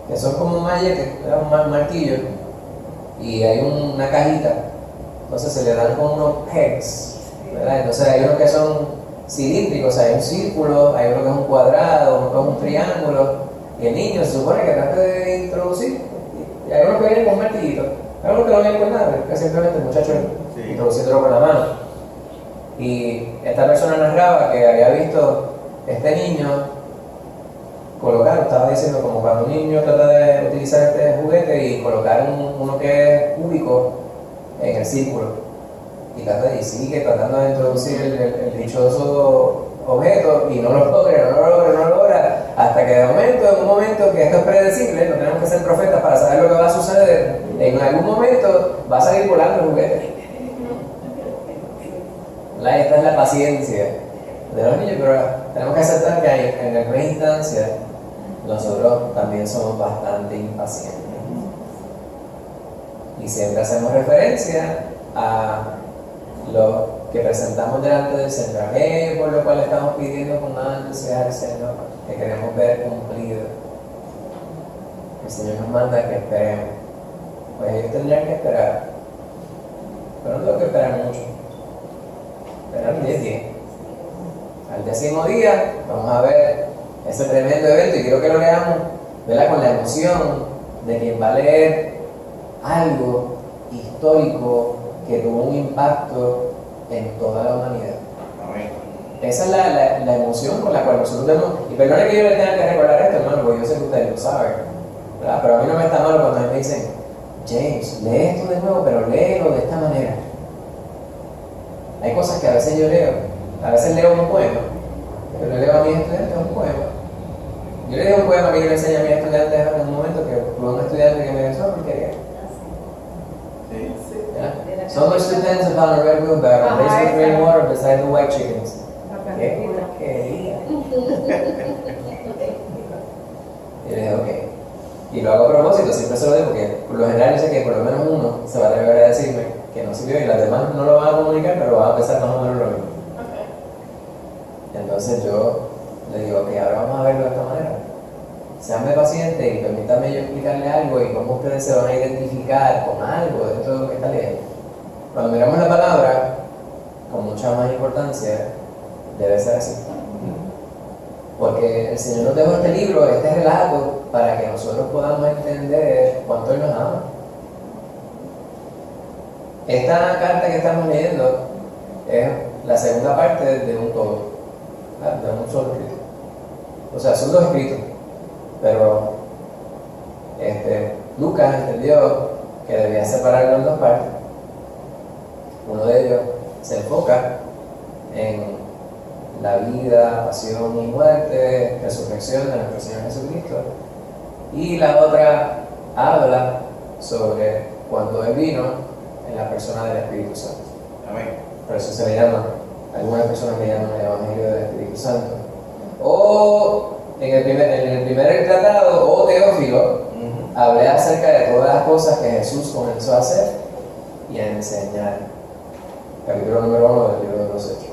que son como un mallete, un martillo, y hay una cajita. Entonces se le dan con unos pegs, ¿verdad? Entonces hay unos que son cilíndricos, hay un círculo, hay uno que es un cuadrado, uno que es un triángulo, y el niño se supone que trata de introducir, y hay unos que vienen con un martillito, hay unos que no vienen con nada, que simplemente el muchacho introduciéndolo con la mano. Y esta persona narraba que había visto este niño colocar, estaba diciendo como cuando un niño trata de utilizar este juguete y colocar uno que es cúbico en el círculo, y sigue tratando de introducir el dichoso objeto y no lo logra, hasta que en un momento que esto es predecible, no tenemos que ser profetas para saber lo que va a suceder, en algún momento va a salir volando el juguete. Esta es la paciencia de los niños, pero tenemos que aceptar que en algunas instancias nosotros también somos bastante impacientes. Y siempre hacemos referencia a lo que presentamos delante del Señor, por lo cual estamos pidiendo con ansia al Señor, que queremos ver cumplido. El Señor nos manda que esperemos. Pues ellos tendrían que esperar, pero no tengo que esperar mucho. Esperar 10 días. Al 10º día vamos a ver ese tremendo evento, y quiero que lo leamos, ¿verdad?, con la emoción de quien va a leer algo histórico que tuvo un impacto en toda la humanidad. Amén. Esa es la emoción con la cual nosotros tenemos, y perdone que yo le tenga que recordar esto, hermano, porque yo sé que ustedes lo saben, ¿verdad? Pero a mí no me está mal cuando me dicen, James, lee esto de nuevo, pero léelo de esta manera. Hay cosas que a veces yo leo a veces leo un poema. Yo le leo a mis estudiantes un poema. Yo le digo un poema que yo le enseño a mis estudiantes en un momento que tuve un estudiante que me dijo, no, porque Sí. so much depends upon a red wheelbarrow, raised with rainwater beside the white chickens. ¿Qué porquería? Y le dije, ok. Y lo hago a propósito, siempre se lo digo porque por lo general yo sé que por lo menos uno se va a atrever a decirme que no sirvió y las demás no lo van a comunicar, pero van a pensar más o menos lo mismo. Entonces yo le digo, ok, ahora vamos a verlo de esta manera. Seanme pacientes y permítanme yo explicarle algo y cómo ustedes se van a identificar con algo dentro de lo que está leyendo. Cuando miramos la palabra, con mucha más importancia, debe ser así. Porque el Señor nos dejó este libro, este relato, para que nosotros podamos entender cuánto Él nos ama. Esta carta que estamos leyendo es la segunda parte de un todo, ¿verdad? De un solo escrito. O sea, son dos escritos, pero Lucas entendió que debía separarlo en dos partes. Uno de ellos se enfoca en la vida, pasión y muerte, resurrección de nuestro Señor Jesucristo. Y la otra habla sobre cuando Él vino en la persona del Espíritu Santo. Amén. Por eso se le llama, algunas personas le llaman el Evangelio del Espíritu Santo. O en el primer tratado, o Teófilo, hablé acerca de todas las cosas que Jesús comenzó a hacer y a enseñar. Capítulo número 1 del libro de los Hechos.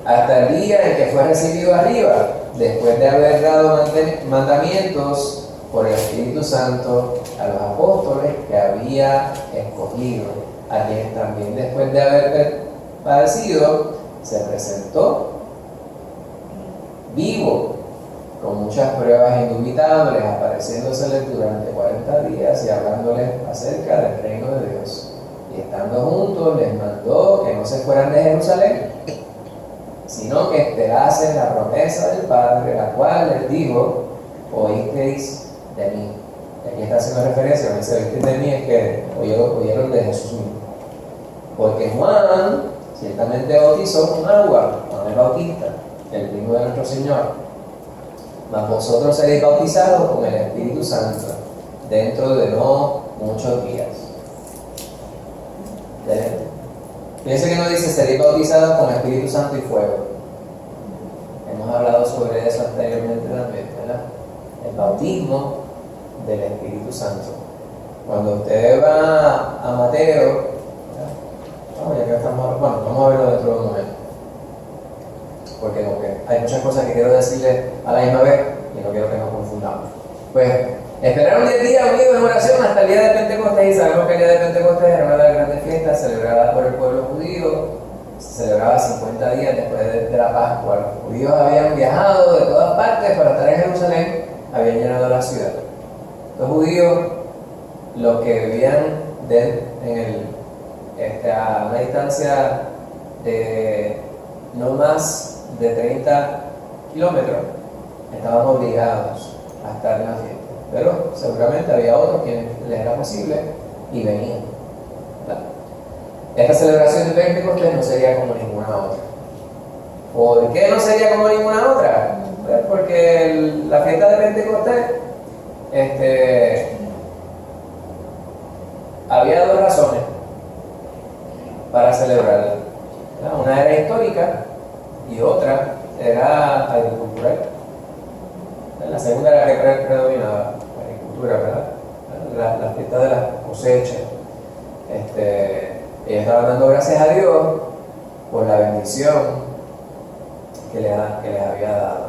Hasta el día en que fue recibido arriba, después de haber dado mandamientos por el Espíritu Santo a los apóstoles que había escogido, a quienes también después de haber padecido, se presentó vivo, con muchas pruebas indubitándoles, apareciéndoseles durante 40 días y hablándoles acerca del reino de Dios. Y estando juntos, les mandó que no se fueran de Jerusalén, sino que esperasen la promesa del Padre, la cual les dijo, oísteis de mí. Y aquí está haciendo referencia, cuando dice oísteis de mí, es que oyeron de Jesús mismo. Porque Juan ciertamente bautizó con agua, Juan el Bautista, el primo de nuestro Señor. Mas vosotros seréis bautizados con el Espíritu Santo dentro de no muchos días. Fíjense que no dice seréis bautizados con Espíritu Santo y fuego. Hemos hablado sobre eso anteriormente también, ¿verdad? El bautismo del Espíritu Santo. Cuando usted va a Mateo, ya que estamos, bueno, vamos a verlo dentro de un momento. Porque hay muchas cosas que quiero decirles a la misma vez y no quiero que nos confundamos. Pues esperaron 10 días unidos en oración hasta el día de Pentecostés, y sabemos que el día de Pentecostés era una de las grandes fiestas celebradas por el pueblo judío. Se celebraba 50 días después de la Pascua. Los judíos habían viajado de todas partes para estar en Jerusalén, habían llenado la ciudad. Los judíos, los que vivían a una distancia de no más de 30 kilómetros, estaban obligados a estar en la fiesta. Pero seguramente había otros que les era posible y venían. Esta celebración de Pentecostés no sería como ninguna otra. ¿Por qué no sería como ninguna otra? Pues porque la fiesta de Pentecostés había dos razones para celebrarla. Una era histórica y otra era agricultural. La segunda era la que predominaba, la agricultura, ¿verdad? La fiesta de las cosechas. Ellos estaban dando gracias a Dios por la bendición que les había dado.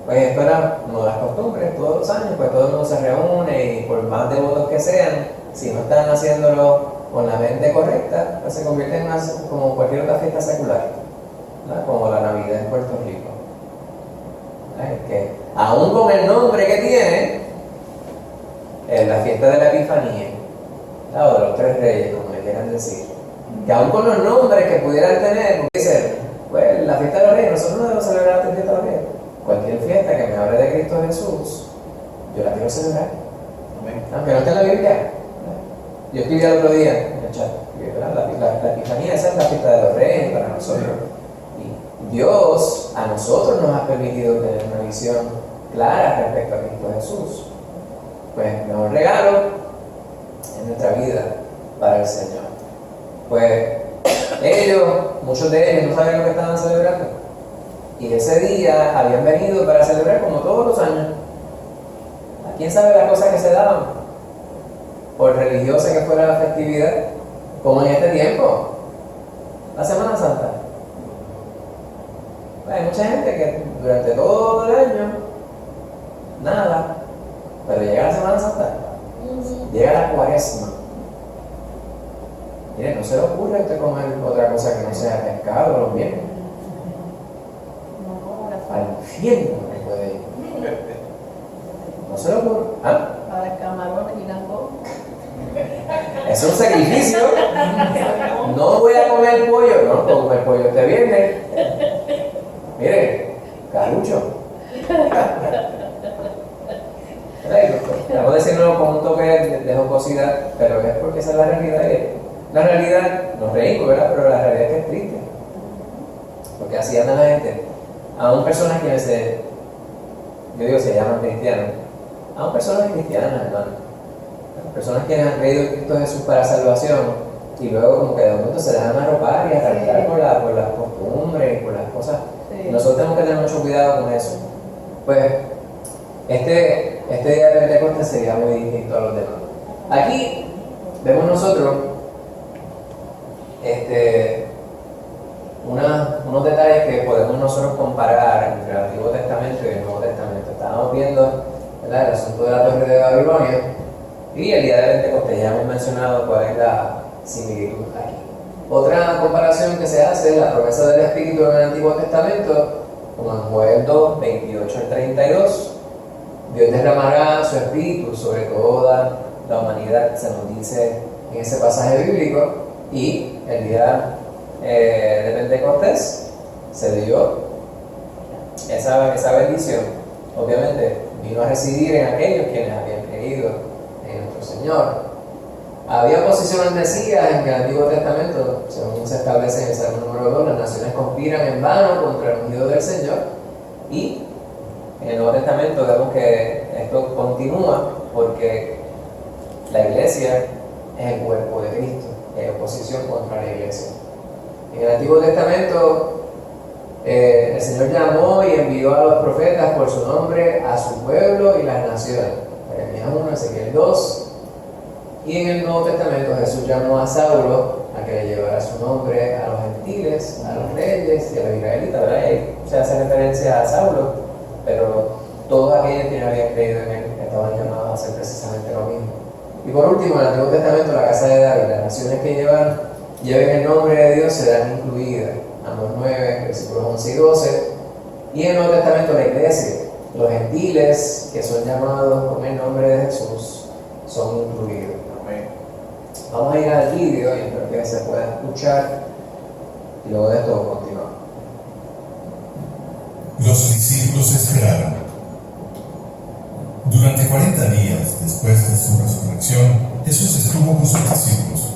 Pues esto era una de las costumbres, todos los años, pues todo el mundo se reúne y por más devotos que sean, si no están haciéndolo con la mente correcta, pues se convierte en como cualquier otra fiesta secular, ¿verdad? Como la Navidad en Puerto Rico. Que aún con el nombre que tiene, es la fiesta de la Epifanía, ¿verdad? O de los Tres Reyes, como le quieran decir, que aún con los nombres que pudieran tener, porque dicen, pues la fiesta de los Reyes, nosotros no debemos celebrar la fiesta de los Reyes. Cualquier fiesta que me hable de Cristo Jesús, yo la quiero celebrar. Aunque no esté en la Biblia. Yo escribí el otro día en el chat, la Epifanía, esa es la fiesta de los Reyes para nosotros. Dios a nosotros nos ha permitido tener una visión clara respecto a Cristo Jesús. Pues mejor regalo en nuestra vida para el Señor. Pues muchos de ellos no sabían lo que estaban celebrando. Y ese día habían venido para celebrar como todos los años. ¿A quién sabe las cosas que se daban? Por religiosa que fuera la festividad, como en este tiempo, la Semana Santa. Hay mucha gente que durante todo el año, nada, pero llega la Semana Santa, llega la Cuaresma. Mire, no se le ocurre a usted comer otra cosa que no sea pescado los viernes. Al infierno que puede ir. No se le ocurre. ¿Ah? Para camarones y langosta. Es un sacrificio. No voy a comer pollo. No puedo comer pollo este viernes. Mire, carucho. Estamos diciendo con un toque de jocosidad, pero es porque esa es la realidad. La realidad, nos reímos, ¿verdad? Pero la realidad es que es triste. Porque así anda la gente. Aún personas que se llaman cristianos. Aún personas cristianas, hermano. Personas que han creído en Cristo Jesús para salvación y luego como que de momento se dejan arropar y arrastrar por las costumbres y por las cosas. Sí. Nosotros tenemos que tener mucho cuidado con eso. Pues este día de Pentecostés sería muy distinto a los demás. Aquí vemos nosotros unos detalles que podemos nosotros comparar entre el Antiguo Testamento y el Nuevo Testamento. Estábamos viendo, ¿verdad?, el asunto de la Torre de Babilonia y el día de Pentecostés. Ya hemos mencionado cuál es la similitud aquí. Otra comparación que se hace es la promesa del Espíritu en el Antiguo Testamento, como en Joel 2, 28 al 32. Dios derramará su Espíritu sobre toda la humanidad, se nos dice en ese pasaje bíblico, y el día de Pentecostés se dio esa bendición. Obviamente vino a residir en aquellos quienes habían creído en nuestro Señor. Había oposición al Mesías en el Antiguo Testamento, según se establece en el Salmo número 2, las naciones conspiran en vano contra el ungido del Señor, y en el Nuevo Testamento vemos que esto continúa porque la iglesia es el cuerpo de Cristo, hay oposición contra la iglesia. En el Antiguo Testamento el Señor llamó y envió a los profetas por su nombre a su pueblo y las naciones. Jeremías 1, Ezequiel 2. Y en el Nuevo Testamento Jesús llamó a Saulo a que le llevara su nombre a los gentiles, a los reyes y a los israelitas, ¿verdad? Y se hace referencia a Saulo, pero todos aquellos que no habían creído en él estaban llamados a hacer precisamente lo mismo. Y por último, en el Antiguo Testamento, la casa de David, las naciones que lleven el nombre de Dios serán incluidas. Amos 9, versículos 11 y 12. Y en el Nuevo Testamento, la iglesia, los gentiles que son llamados con el nombre de Jesús, son incluidos. Amén. Vamos a ir al vídeo y espero que se pueda escuchar y luego de esto continuamos. Los discípulos esperaron. Durante 40 días después de su resurrección, Jesús estuvo con sus discípulos.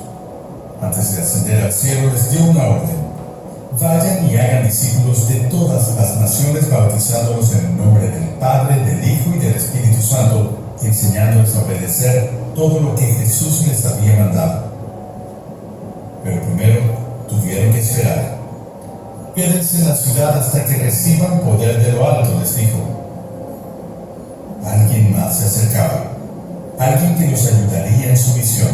Antes de ascender al cielo les dio una orden: vayan y hagan discípulos de todas las naciones, bautizándolos en el nombre del Padre, del Hijo y del Espíritu Santo, enseñándoles a obedecer todo lo que Jesús les había mandado. Pero primero tuvieron que esperar. Quédense en la ciudad hasta que reciban poder de lo alto, les dijo. Alguien más se acercaba, alguien que los ayudaría en su misión,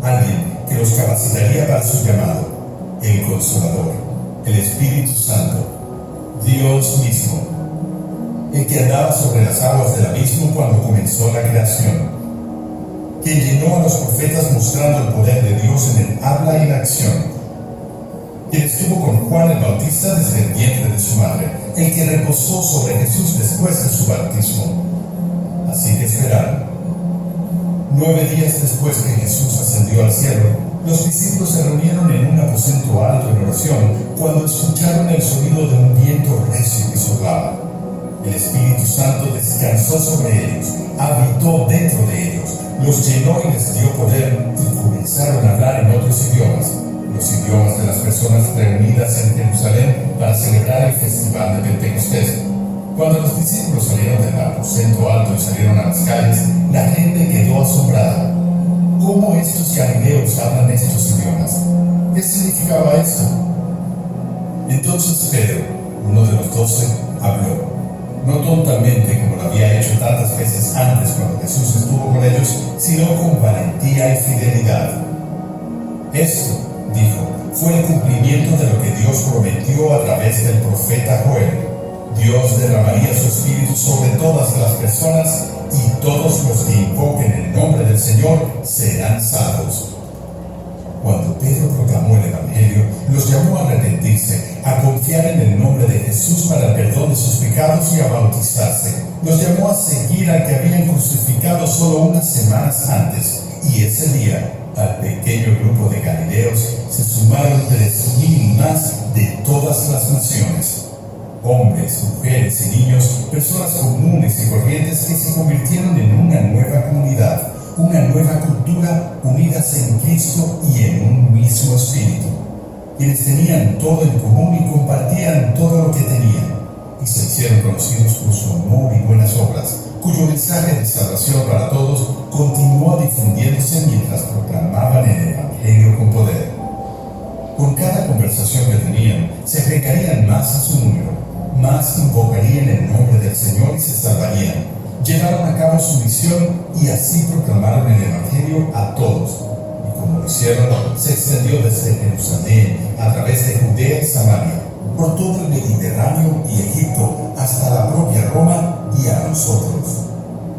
alguien que los capacitaría para su llamado, el Consolador, el Espíritu Santo, Dios mismo, el que andaba sobre las aguas del abismo cuando comenzó la creación, quien llenó a los profetas mostrando el poder de Dios en el habla y la acción, quien estuvo con Juan el Bautista desde el vientre de su madre, el que reposó sobre Jesús después de su bautismo. Así que esperaron. 9 días después que Jesús ascendió al cielo, los discípulos se reunieron en un aposento alto en oración cuando escucharon el sonido de un viento recio que soplaba. El Espíritu Santo descansó sobre ellos, habitó dentro de ellos, los llenó y les dio poder y comenzaron a hablar en otros idiomas, los idiomas de las personas reunidas en Jerusalén. para celebrar el festival de Pentecostés. Cuando los discípulos salieron del aposento alto y salieron a las calles, la gente quedó asombrada. ¿Cómo estos galileos hablan estos idiomas? ¿Qué significaba esto? Entonces Pedro, uno de los 12, habló. No tontamente como lo había hecho tantas veces antes cuando Jesús estuvo con ellos, sino con valentía y fidelidad. Esto, dijo, fue el cumplimiento de lo que Dios prometió a través del profeta Joel. Dios derramaría su espíritu sobre todas las personas y todos los que invoquen el nombre del Señor serán salvos. Cuando Pedro proclamó el Evangelio, los llamó a arrepentirse, a confiar en el nombre de Jesús para el perdón de sus pecados y a bautizarse. Los llamó a seguir al que habían crucificado solo unas semanas antes. Y ese día, al pequeño grupo de galileos se sumaron 3,000 más de todas las naciones. Hombres, mujeres y niños, personas comunes y corrientes que se convirtieron en una nueva comunidad, una nueva cultura, unidas en Cristo y en un mismo espíritu. Quienes tenían todo en común y compartían todo lo que tenían, y se hicieron conocidos por su amor y buenas obras, cuyo mensaje de salvación para todos continuó difundiéndose mientras proclamaban el Evangelio con poder. Con cada conversación que tenían, se agregarían más a su número, más invocarían el nombre del Señor y se salvarían. Llevaron a cabo su misión y así proclamaron el Evangelio a todos. Y como lo hicieron, se extendió desde Jerusalén, a través de Judea y Samaria, por todo el Mediterráneo y Egipto, hasta la propia Roma y a nosotros.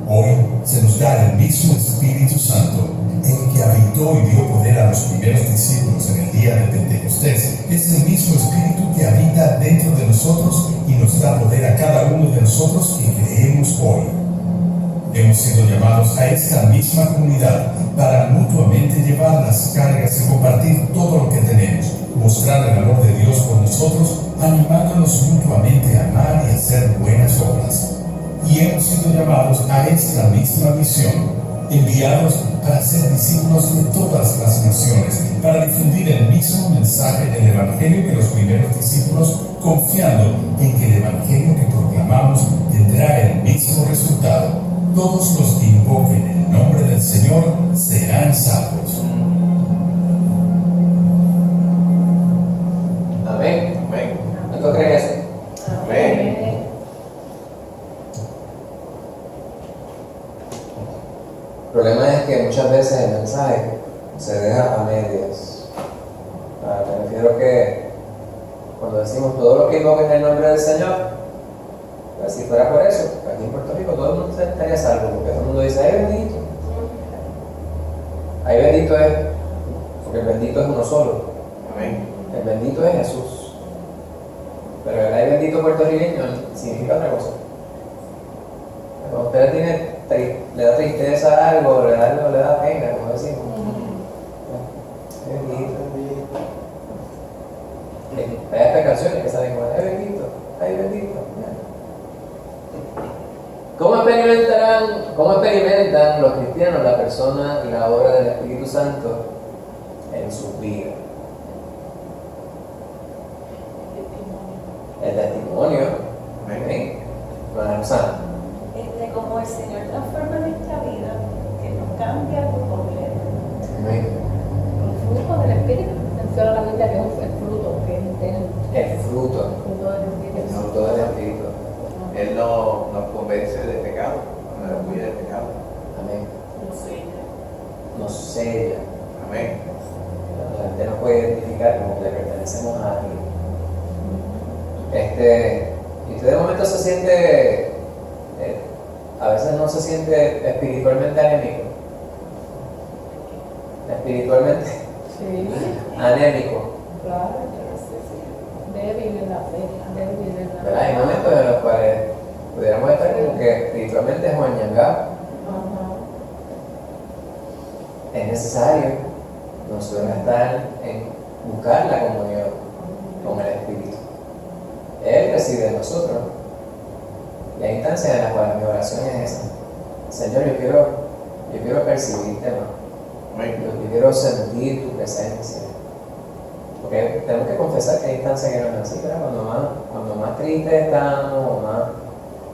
Hoy se nos da el mismo Espíritu Santo, el que habitó y dio poder a los primeros discípulos en el día de Pentecostés. Es el mismo Espíritu que habita dentro de nosotros y nos da poder a cada uno de nosotros que creemos hoy. Hemos sido llamados a esta misma comunidad para mutuamente llevar las cargas y compartir todo lo que tenemos, mostrar el amor de Dios por nosotros, animándonos mutuamente a amar y a hacer buenas obras. Y hemos sido llamados a esta misma misión, enviados para ser discípulos de todas las naciones, para difundir el mismo mensaje del Evangelio que los primeros discípulos, confiando en que el Evangelio que proclamamos tendrá el mismo resultado. Todos los que invoquen el nombre del Señor serán salvos. Amén. Amén. ¿Cuánto creen eso? Amén. El problema es que muchas veces el mensaje se deja a medias. Me refiero que cuando decimos todo lo que invoquen el nombre del Señor, pues si fuera por eso, aquí en Puerto Rico todo el mundo estaría salvo, porque todo el mundo dice, ¡ay bendito! Ahí bendito es, porque el bendito es uno solo. Amén. El bendito es Jesús. Pero el ay bendito puertorriqueño significa otra cosa. Cuando usted le da tristeza a algo, le da pena, como decimos. Ay bendito. Hay estas canciones que saben como, ay bendito, ay bendito. ¿Cómo experimentan los cristianos la persona y la obra del Espíritu Santo en sus vidas? El testimonio. Amén. Roxana. Como el Señor transforma nuestra vida, que nos cambia por completo. Amén. El fruto del Espíritu. Menciona la Biblia que es el fruto, que es El fruto. el fruto del Espíritu. El fruto del Espíritu. Él nos convence de pecado, nos rehuye de pecado. Amén. Sí. Nos sella. Amén. La gente nos puede identificar como que le pertenecemos a alguien. Y usted de momento se siente, a veces no se siente espiritualmente anémico. Espiritualmente Sí, anémico. claro. Débil en la fe, débil en la ¿Verdad? Hay momentos en los cuales pudiéramos estar como que espiritualmente joñangados. Ajá. Es necesario nosotros estar en buscar la comunión con el Espíritu. Él reside en nosotros. Y hay instancias en las cuales mi oración es esa. Señor, yo quiero percibirte más. Amén. Yo quiero sentir tu presencia. Porque tenemos que confesar que hay instancias que no es así, ¿verdad? Cuando más tristes estamos, más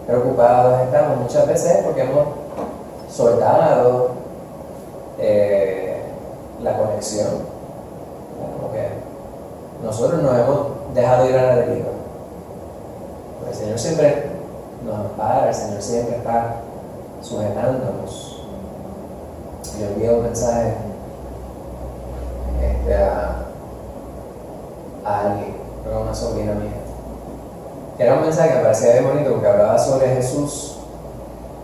preocupados estamos, muchas veces es porque hemos soltado la conexión. Como que nosotros nos hemos dejado ir a la deriva. El Señor siempre nos ampara, el Señor siempre está sujetándonos. Yo envié un mensaje a alguien, creo que una sobrina mía. Era un mensaje que me parecía bien bonito porque hablaba sobre Jesús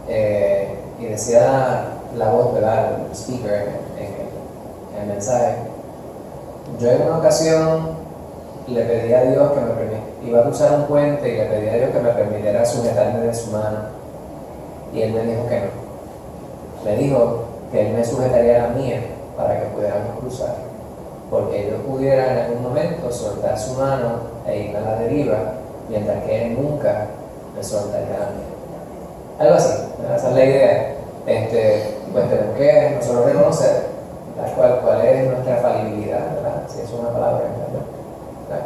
y decía la voz, ¿verdad? El speaker en el mensaje. Yo en una ocasión le pedí a Dios que me permitiera, iba a cruzar un puente y le pedí a Dios que me permitiera sujetarme de su mano. Y Él me dijo que no. Me dijo que Él me sujetaría la mía para que pudiéramos cruzar. Porque yo pudiera en algún momento soltar su mano e ir a la deriva, mientras que Él nunca me soltaría la mía. Algo así, ¿verdad? Esa es la idea. Pues tenemos que nosotros reconocer cuál es nuestra falibilidad, ¿verdad? Si es una palabra, ¿verdad?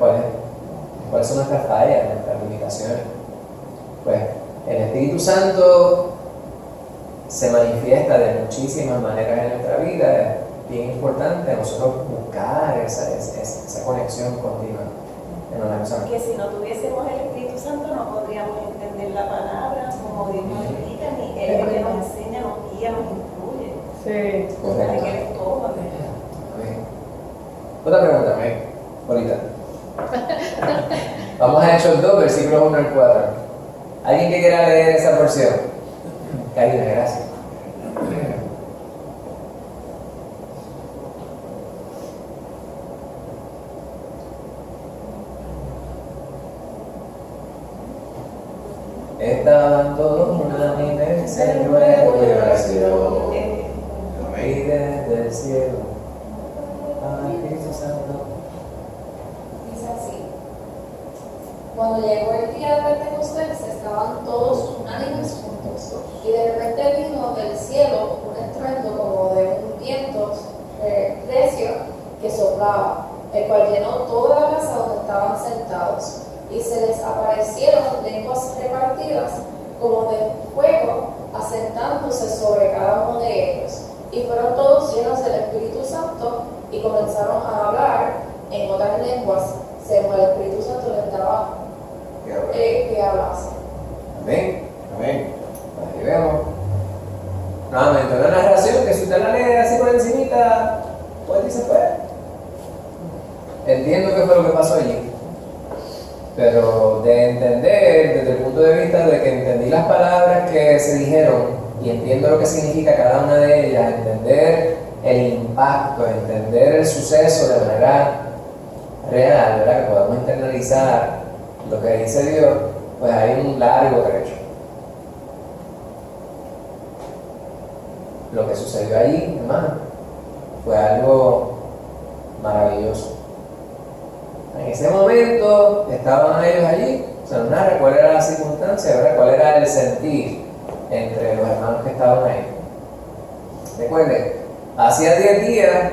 ¿Cuáles son nuestras fallas, nuestras limitaciones? Pues el Espíritu Santo se manifiesta de muchísimas maneras en nuestra vida. Es bien importante nosotros buscar esa conexión continua en una persona. Que si no tuviésemos el Espíritu Santo no podríamos entender la palabra como Dios nos explica, ni Él que nos enseña, nos guía, nos instruye. Sí. Hay que ver todo. Amén. Otra pregunta, amén. Ahorita. Vamos a Hechos 2, versículos 1 al 4. ¿Alguien que quiera leer esa porción? Karina, gracias. Estaban todos unánimes en ruego y oración, y desde el cielo, al Espíritu Santo. Dice así: cuando llegó el día de Pentecostés, estaban todos unánimes juntos, y de repente vino del cielo un estruendo como de un viento recio que soplaba, el cual llenó toda la casa donde estaban sentados, y se les aparecieron lenguas repartidas como de fuego, asentándose sobre cada uno de ellos, y fueron todos llenos del Espíritu Santo y comenzaron a hablar en otras lenguas según el Espíritu Santo les daba que hablase. Amén. Amén. Ahí vemos. Nuevamente, una narración que si usted la lee así por encimita, pues dice, pues, entiendo qué fue lo que pasó allí. Pero de entender, desde el punto de vista de que entendí las palabras que se dijeron y entiendo lo que significa cada una de ellas, entender el impacto, entender el suceso de manera real, ¿verdad? Que podamos internalizar lo que dice Dios, pues hay un largo trecho. Lo que sucedió allí, hermano, fue algo maravilloso. En ese momento estaban ellos allí, se nos narra cuál era la circunstancia, ¿verdad? Cuál era el sentir entre los hermanos que estaban ahí. Recuerden, hacía 10 días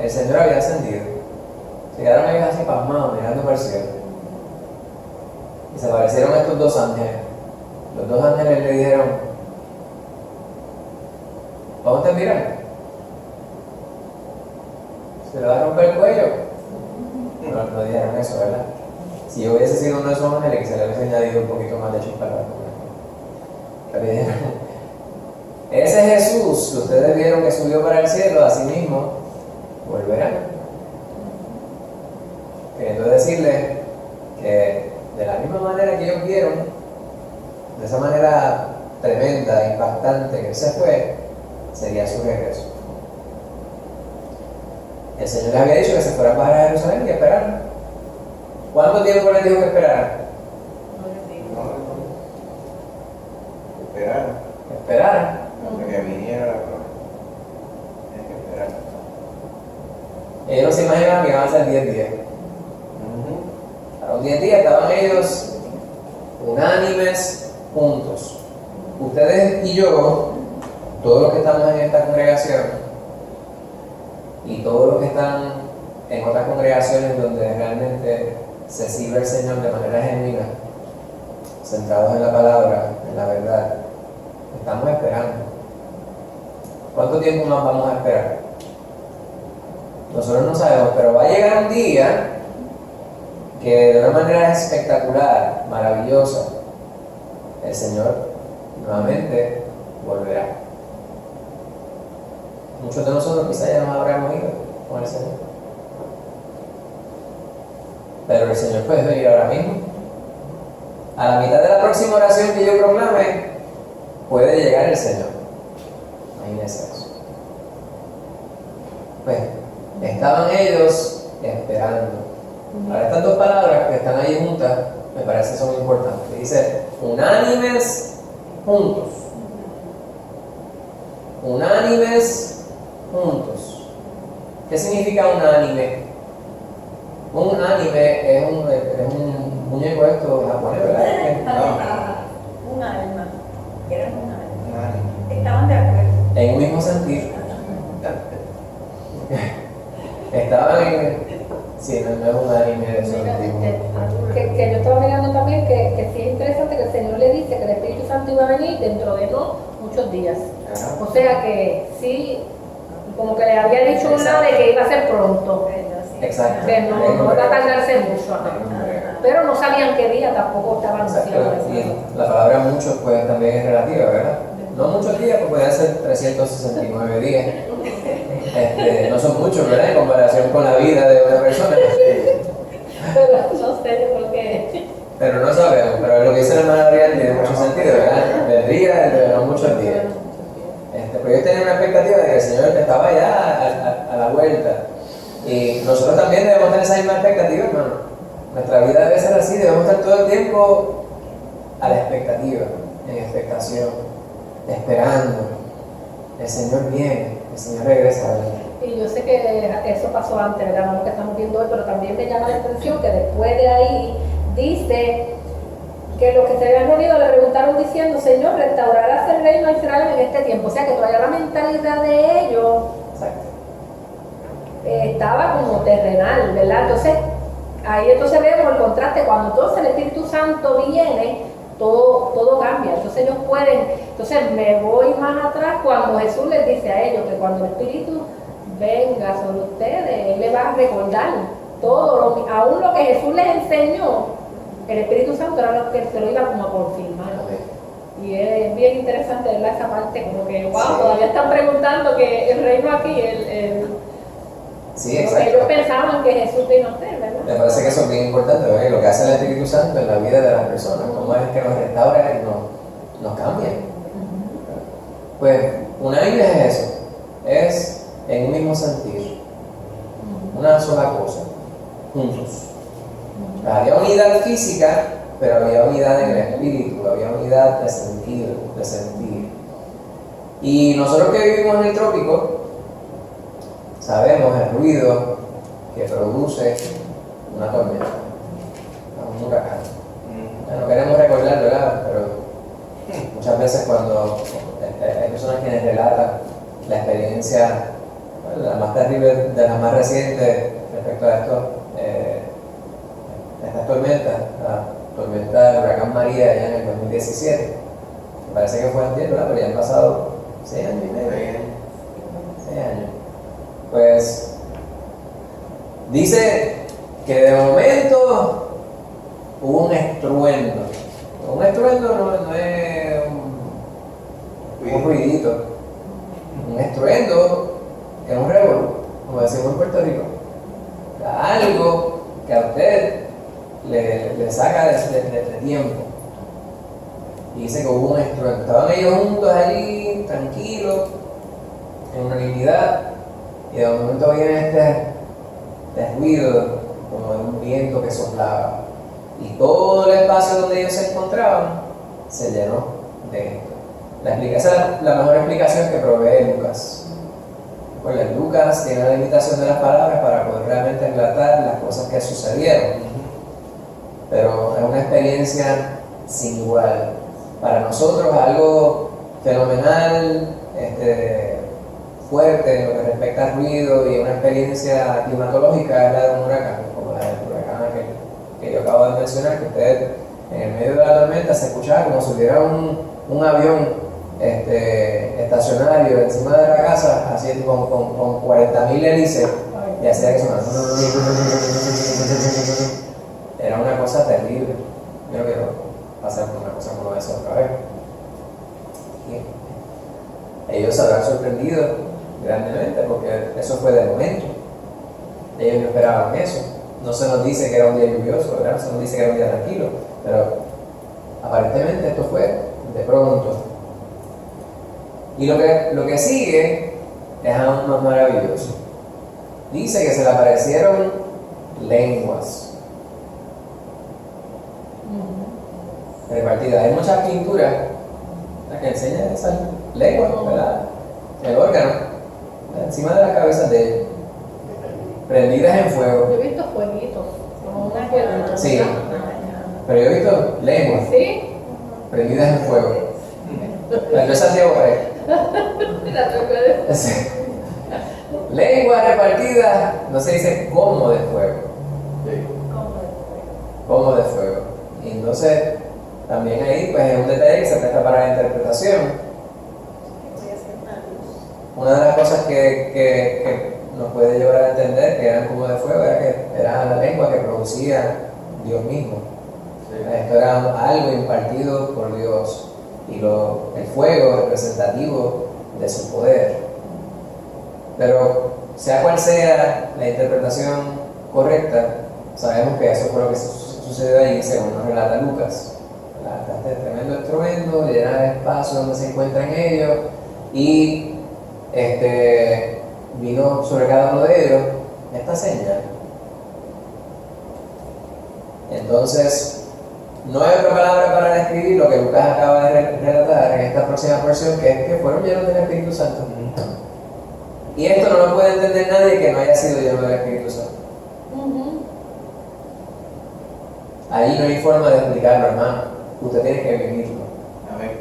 el Señor había ascendido. Se quedaron ellos así pasmados mirando para el cielo. Y se aparecieron estos dos ángeles. Los dos ángeles le dijeron: ¿cómo te miran? ¿Se le va a romper el cuello? No dijeron eso, ¿verdad? Si yo hubiese sido uno de esos ángeles, que se le hubiese añadido un poquito más de chisparra. Pero dijeron: ese Jesús que ustedes vieron que subió para el cielo, así mismo volverá. Queriendo decirles que de la misma manera que ellos vieron, de esa manera tremenda, impactante que se fue, sería su regreso. El Señor les había dicho que se fueran para Jerusalén y que esperaran. ¿Cuánto tiempo les dijo que esperaran? Que esperaran. Hasta que viniera la gloria. Hay que esperar. Ellos no se imaginaban que iban a ser 10 días. A los 10 días estaban ellos unánimes juntos. Ustedes y yo, todos los que estamos en esta congregación, y todos los que están en otras congregaciones donde realmente se sirve al Señor de manera genuina, centrados en la palabra, en la verdad, estamos esperando. ¿Cuánto tiempo más vamos a esperar? Nosotros no sabemos, pero va a llegar un día que de una manera espectacular, maravillosa, el Señor nuevamente volverá. Muchos de nosotros quizás ya nos habremos ido con el Señor. Pero el Señor puede venir ahora mismo. A la mitad de la próxima oración que yo proclame, puede llegar el Señor. Imagínense eso. Pues, estaban ellos esperando. Ahora, estas dos palabras que están ahí juntas, me parece son importantes. Dice, unánimes juntos. Unánimes juntos. ¿Qué significa unánime? Un anime es un muñeco esto japonés, ¿verdad? Un alma. Eran un alma. Un ánimo. Estaban de acuerdo. En un mismo sentir. Estaban en... Sí, no es un anime de eso. Mira, que yo estaba mirando también que sí es interesante que el Señor le dice que el Espíritu Santo iba a venir dentro de no muchos días. Ajá. O sea que sí, como que le había dicho una de que iba a ser pronto, Exacto. que no va a tardarse mucho. Ajá. Pero no sabían qué día, tampoco estaban Exacto. anunciados. Y la palabra muchos pues también es relativa, ¿verdad? No muchos días, pues pueden ser 369 días. No son muchos, ¿verdad? En comparación con la vida de una persona. Pero no sé, yo creo que... Pero no sabemos, pero lo que dice la hermana Adrián tiene mucho sentido, ¿verdad? Del día, de no muchos días. Pero yo tenía una expectativa de que el Señor estaba ya a la vuelta. Y nosotros también debemos tener esa misma expectativa, hermano. Nuestra vida debe ser así, debemos estar todo el tiempo a la expectativa, en expectación, esperando. El Señor viene, el Señor regresa. Y yo sé que eso pasó antes, ¿verdad? No lo que estamos viendo hoy, pero también me llama la atención que después de ahí dice que los que se habían reunido le preguntaron diciendo, Señor, ¿restaurarás el reino a Israel en este tiempo? O sea que todavía la mentalidad de ellos Exacto. estaba como terrenal, ¿verdad? Entonces, ahí entonces vemos el contraste, cuando entonces el Espíritu Santo viene, todo cambia, entonces ellos pueden, entonces me voy más atrás cuando Jesús les dice a ellos que cuando el Espíritu venga sobre ustedes, Él les va a recordar todo, aún lo que Jesús les enseñó, el Espíritu Santo era lo que se lo iba como a confirmar. Y es bien interesante, ¿verdad? Esa parte, como que, wow, Sí. todavía están preguntando que el reino aquí, Sí, ellos exacto. pensaban que Jesús vino a ser, ¿verdad? Me parece que eso es bien importante, ¿verdad? Lo que hace el Espíritu Santo en la vida de las personas, cómo es que nos restaura y nos cambia. Pues, unánime es eso, es en un mismo sentir, una sola cosa, juntos. Había unidad física, pero había unidad en el espíritu, había unidad de sentir, de sentir. Y nosotros que vivimos en el trópico, sabemos el ruido que produce una tormenta, un huracán. No queremos recordar, ¿verdad? Pero muchas veces cuando hay personas quienes relatan la experiencia, bueno, la más terrible de las más recientes respecto a estas tormentas, la tormenta del huracán María allá en el 2017, me parece que fue antes, ¿verdad? Pero ya han pasado 6 años y medio. 6 años. Pues dice que de momento hubo un estruendo. Un estruendo no es un ruidito. Un estruendo es un revolú, como decimos en Puerto Rico. Algo que a usted le saca de tiempo. Y dice que hubo un estruendo. Estaban ellos juntos allí, tranquilos, en unanimidad. Y de momento viene este ruido como de un viento que soplaba. Y todo el espacio donde ellos se encontraban se llenó de esto. Esa es la mejor explicación que provee Lucas. Porque Lucas tiene la limitación de las palabras para poder realmente relatar las cosas que sucedieron. Pero es una experiencia sin igual. Para nosotros algo fenomenal, fuerte en lo que respecta al ruido y una experiencia climatológica es la de un huracán, como la del huracán que yo acabo de mencionar, que ustedes en el medio de la tormenta se escuchaba como si hubiera un avión estacionario encima de la casa, así con 40.000 hélices, y hacía que sonara. Era una cosa terrible. Yo no quiero pasar por una cosa como esa otra vez. Y ellos se habrán sorprendido grandemente porque eso fue de momento. Ellos no esperaban eso. No se nos dice que era un día lluvioso, ¿verdad? No se nos dice que era un día tranquilo, pero aparentemente esto fue de pronto. Y lo que sigue es aún más maravilloso. Dice que se le aparecieron lenguas repartidas. Hay muchas pinturas que enseñan esas lenguas, ¿verdad? El órgano, encima de las cabezas de ellos, prendidas en fuego. Yo he visto fueguitos, como una fueguito. Sí, pero yo he visto lenguas ¿Sí? prendidas en fuego. Las cosas de obra. Sí. Lenguas repartidas, no se dice como de fuego. Como de fuego. Y entonces, también ahí pues es un detalle que se presta para la interpretación. Una de las cosas que nos puede llevar a entender que eran como de fuego era que era la lengua que producía Dios mismo. Esto era algo impartido por Dios y el fuego representativo de su poder. Pero sea cual sea la interpretación correcta, sabemos que eso fue lo que sucedió allí según nos relata Lucas. Este tremendo estruendo, llena el espacio donde se encuentran ellos y vino sobre cada uno de ellos esta señal. Entonces, no hay otra palabra para describir lo que Lucas acaba de relatar en esta próxima porción, que es que fueron llenos del Espíritu Santo. Y esto no lo puede entender nadie que no haya sido lleno del Espíritu Santo. Ahí no hay forma de explicarlo, hermano. Usted tiene que vivirlo. Amén.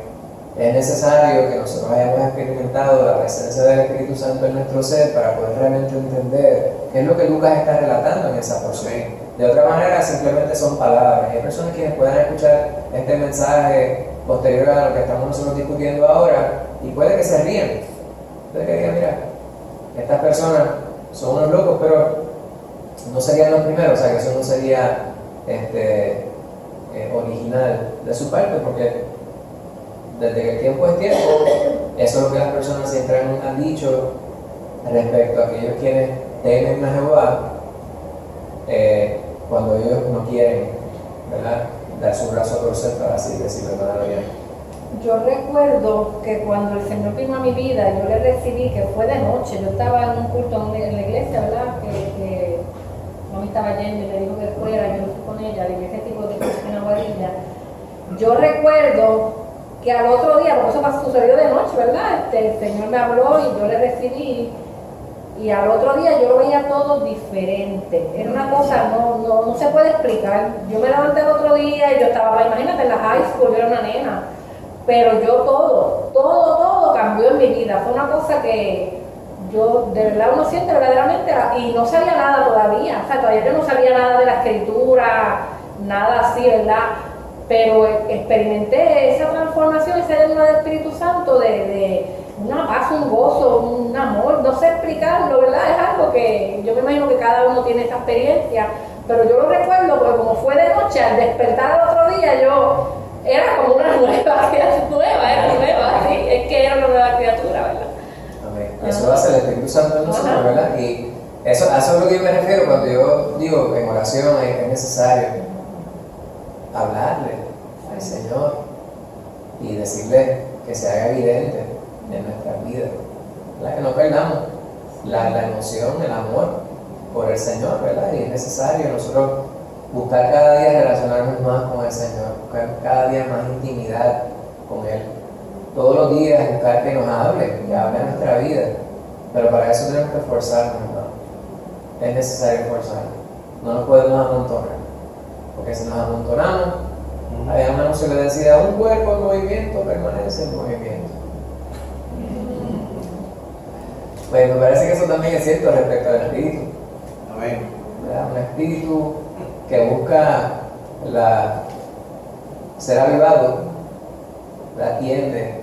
Es necesario que nosotros hayamos experimentado la presencia del Espíritu Santo en nuestro ser para poder realmente entender qué es lo que Lucas está relatando en esa porción. De otra manera, simplemente son palabras. Hay personas quienes puedan escuchar este mensaje posterior a lo que estamos nosotros discutiendo ahora y puede que se rían. Puede que digan, mira, estas personas son unos locos, pero no serían los primeros, o sea que eso no sería original de su parte, porque desde que el tiempo es tiempo, eso es lo que las personas siempre han dicho respecto a aquellos quienes temen a Jehová cuando ellos no quieren, ¿verdad?, dar su brazo a torcer, para así decirlo, hermano bien. Yo recuerdo que cuando el Señor vino a mi vida, yo le recibí, que fue de noche. Yo estaba en un culto en la iglesia, ¿verdad? Que mami estaba yendo y me dijo que fuera, yo fui con ella, de ese tipo de cosas en Aguadilla. Yo recuerdo que al otro día, porque eso sucedió de noche, ¿verdad? El Señor me habló y yo le recibí. Y al otro día yo lo veía todo diferente. Era una cosa, no se puede explicar. Yo me levanté el otro día y yo estaba, imagínate, en la high school, yo era una nena. Pero yo todo cambió en mi vida. Fue una cosa que yo, de verdad, uno siente verdaderamente, y no sabía nada todavía. O sea, todavía yo no sabía nada de la escritura, nada así, ¿verdad? Pero experimenté esa transformación, esa llenura del Espíritu Santo, de una paz, un gozo, un amor, no sé explicarlo, ¿verdad? Es algo que yo me imagino que cada uno tiene esa experiencia, pero yo lo recuerdo porque como fue de noche, al despertar el otro día yo era como una nueva criatura, era nueva, ¿sí? Es que era una nueva criatura, ¿verdad? Amén. Eso hace el Espíritu Santo en nosotros, ¿verdad? Y eso es lo que yo me refiero cuando yo digo en oración es necesario hablarle al Señor y decirle que se haga evidente en nuestras vidas, ¿verdad? Que no perdamos la emoción, el amor por el Señor, ¿verdad? Y es necesario nosotros buscar cada día relacionarnos más con el Señor, buscar cada día más intimidad con Él. Todos los días buscar que nos hable, que hable a nuestra vida. Pero para eso tenemos que esforzarnos, hermano. Es necesario esforzarnos. No nos podemos amontonar. Porque si nos amontonamos, hay un anuncio que decía, un cuerpo en movimiento permanece en movimiento. Pues me parece que eso también es cierto respecto al espíritu. Amén. ¿Verdad? Un espíritu que busca la ser avivado, ¿verdad?, tiende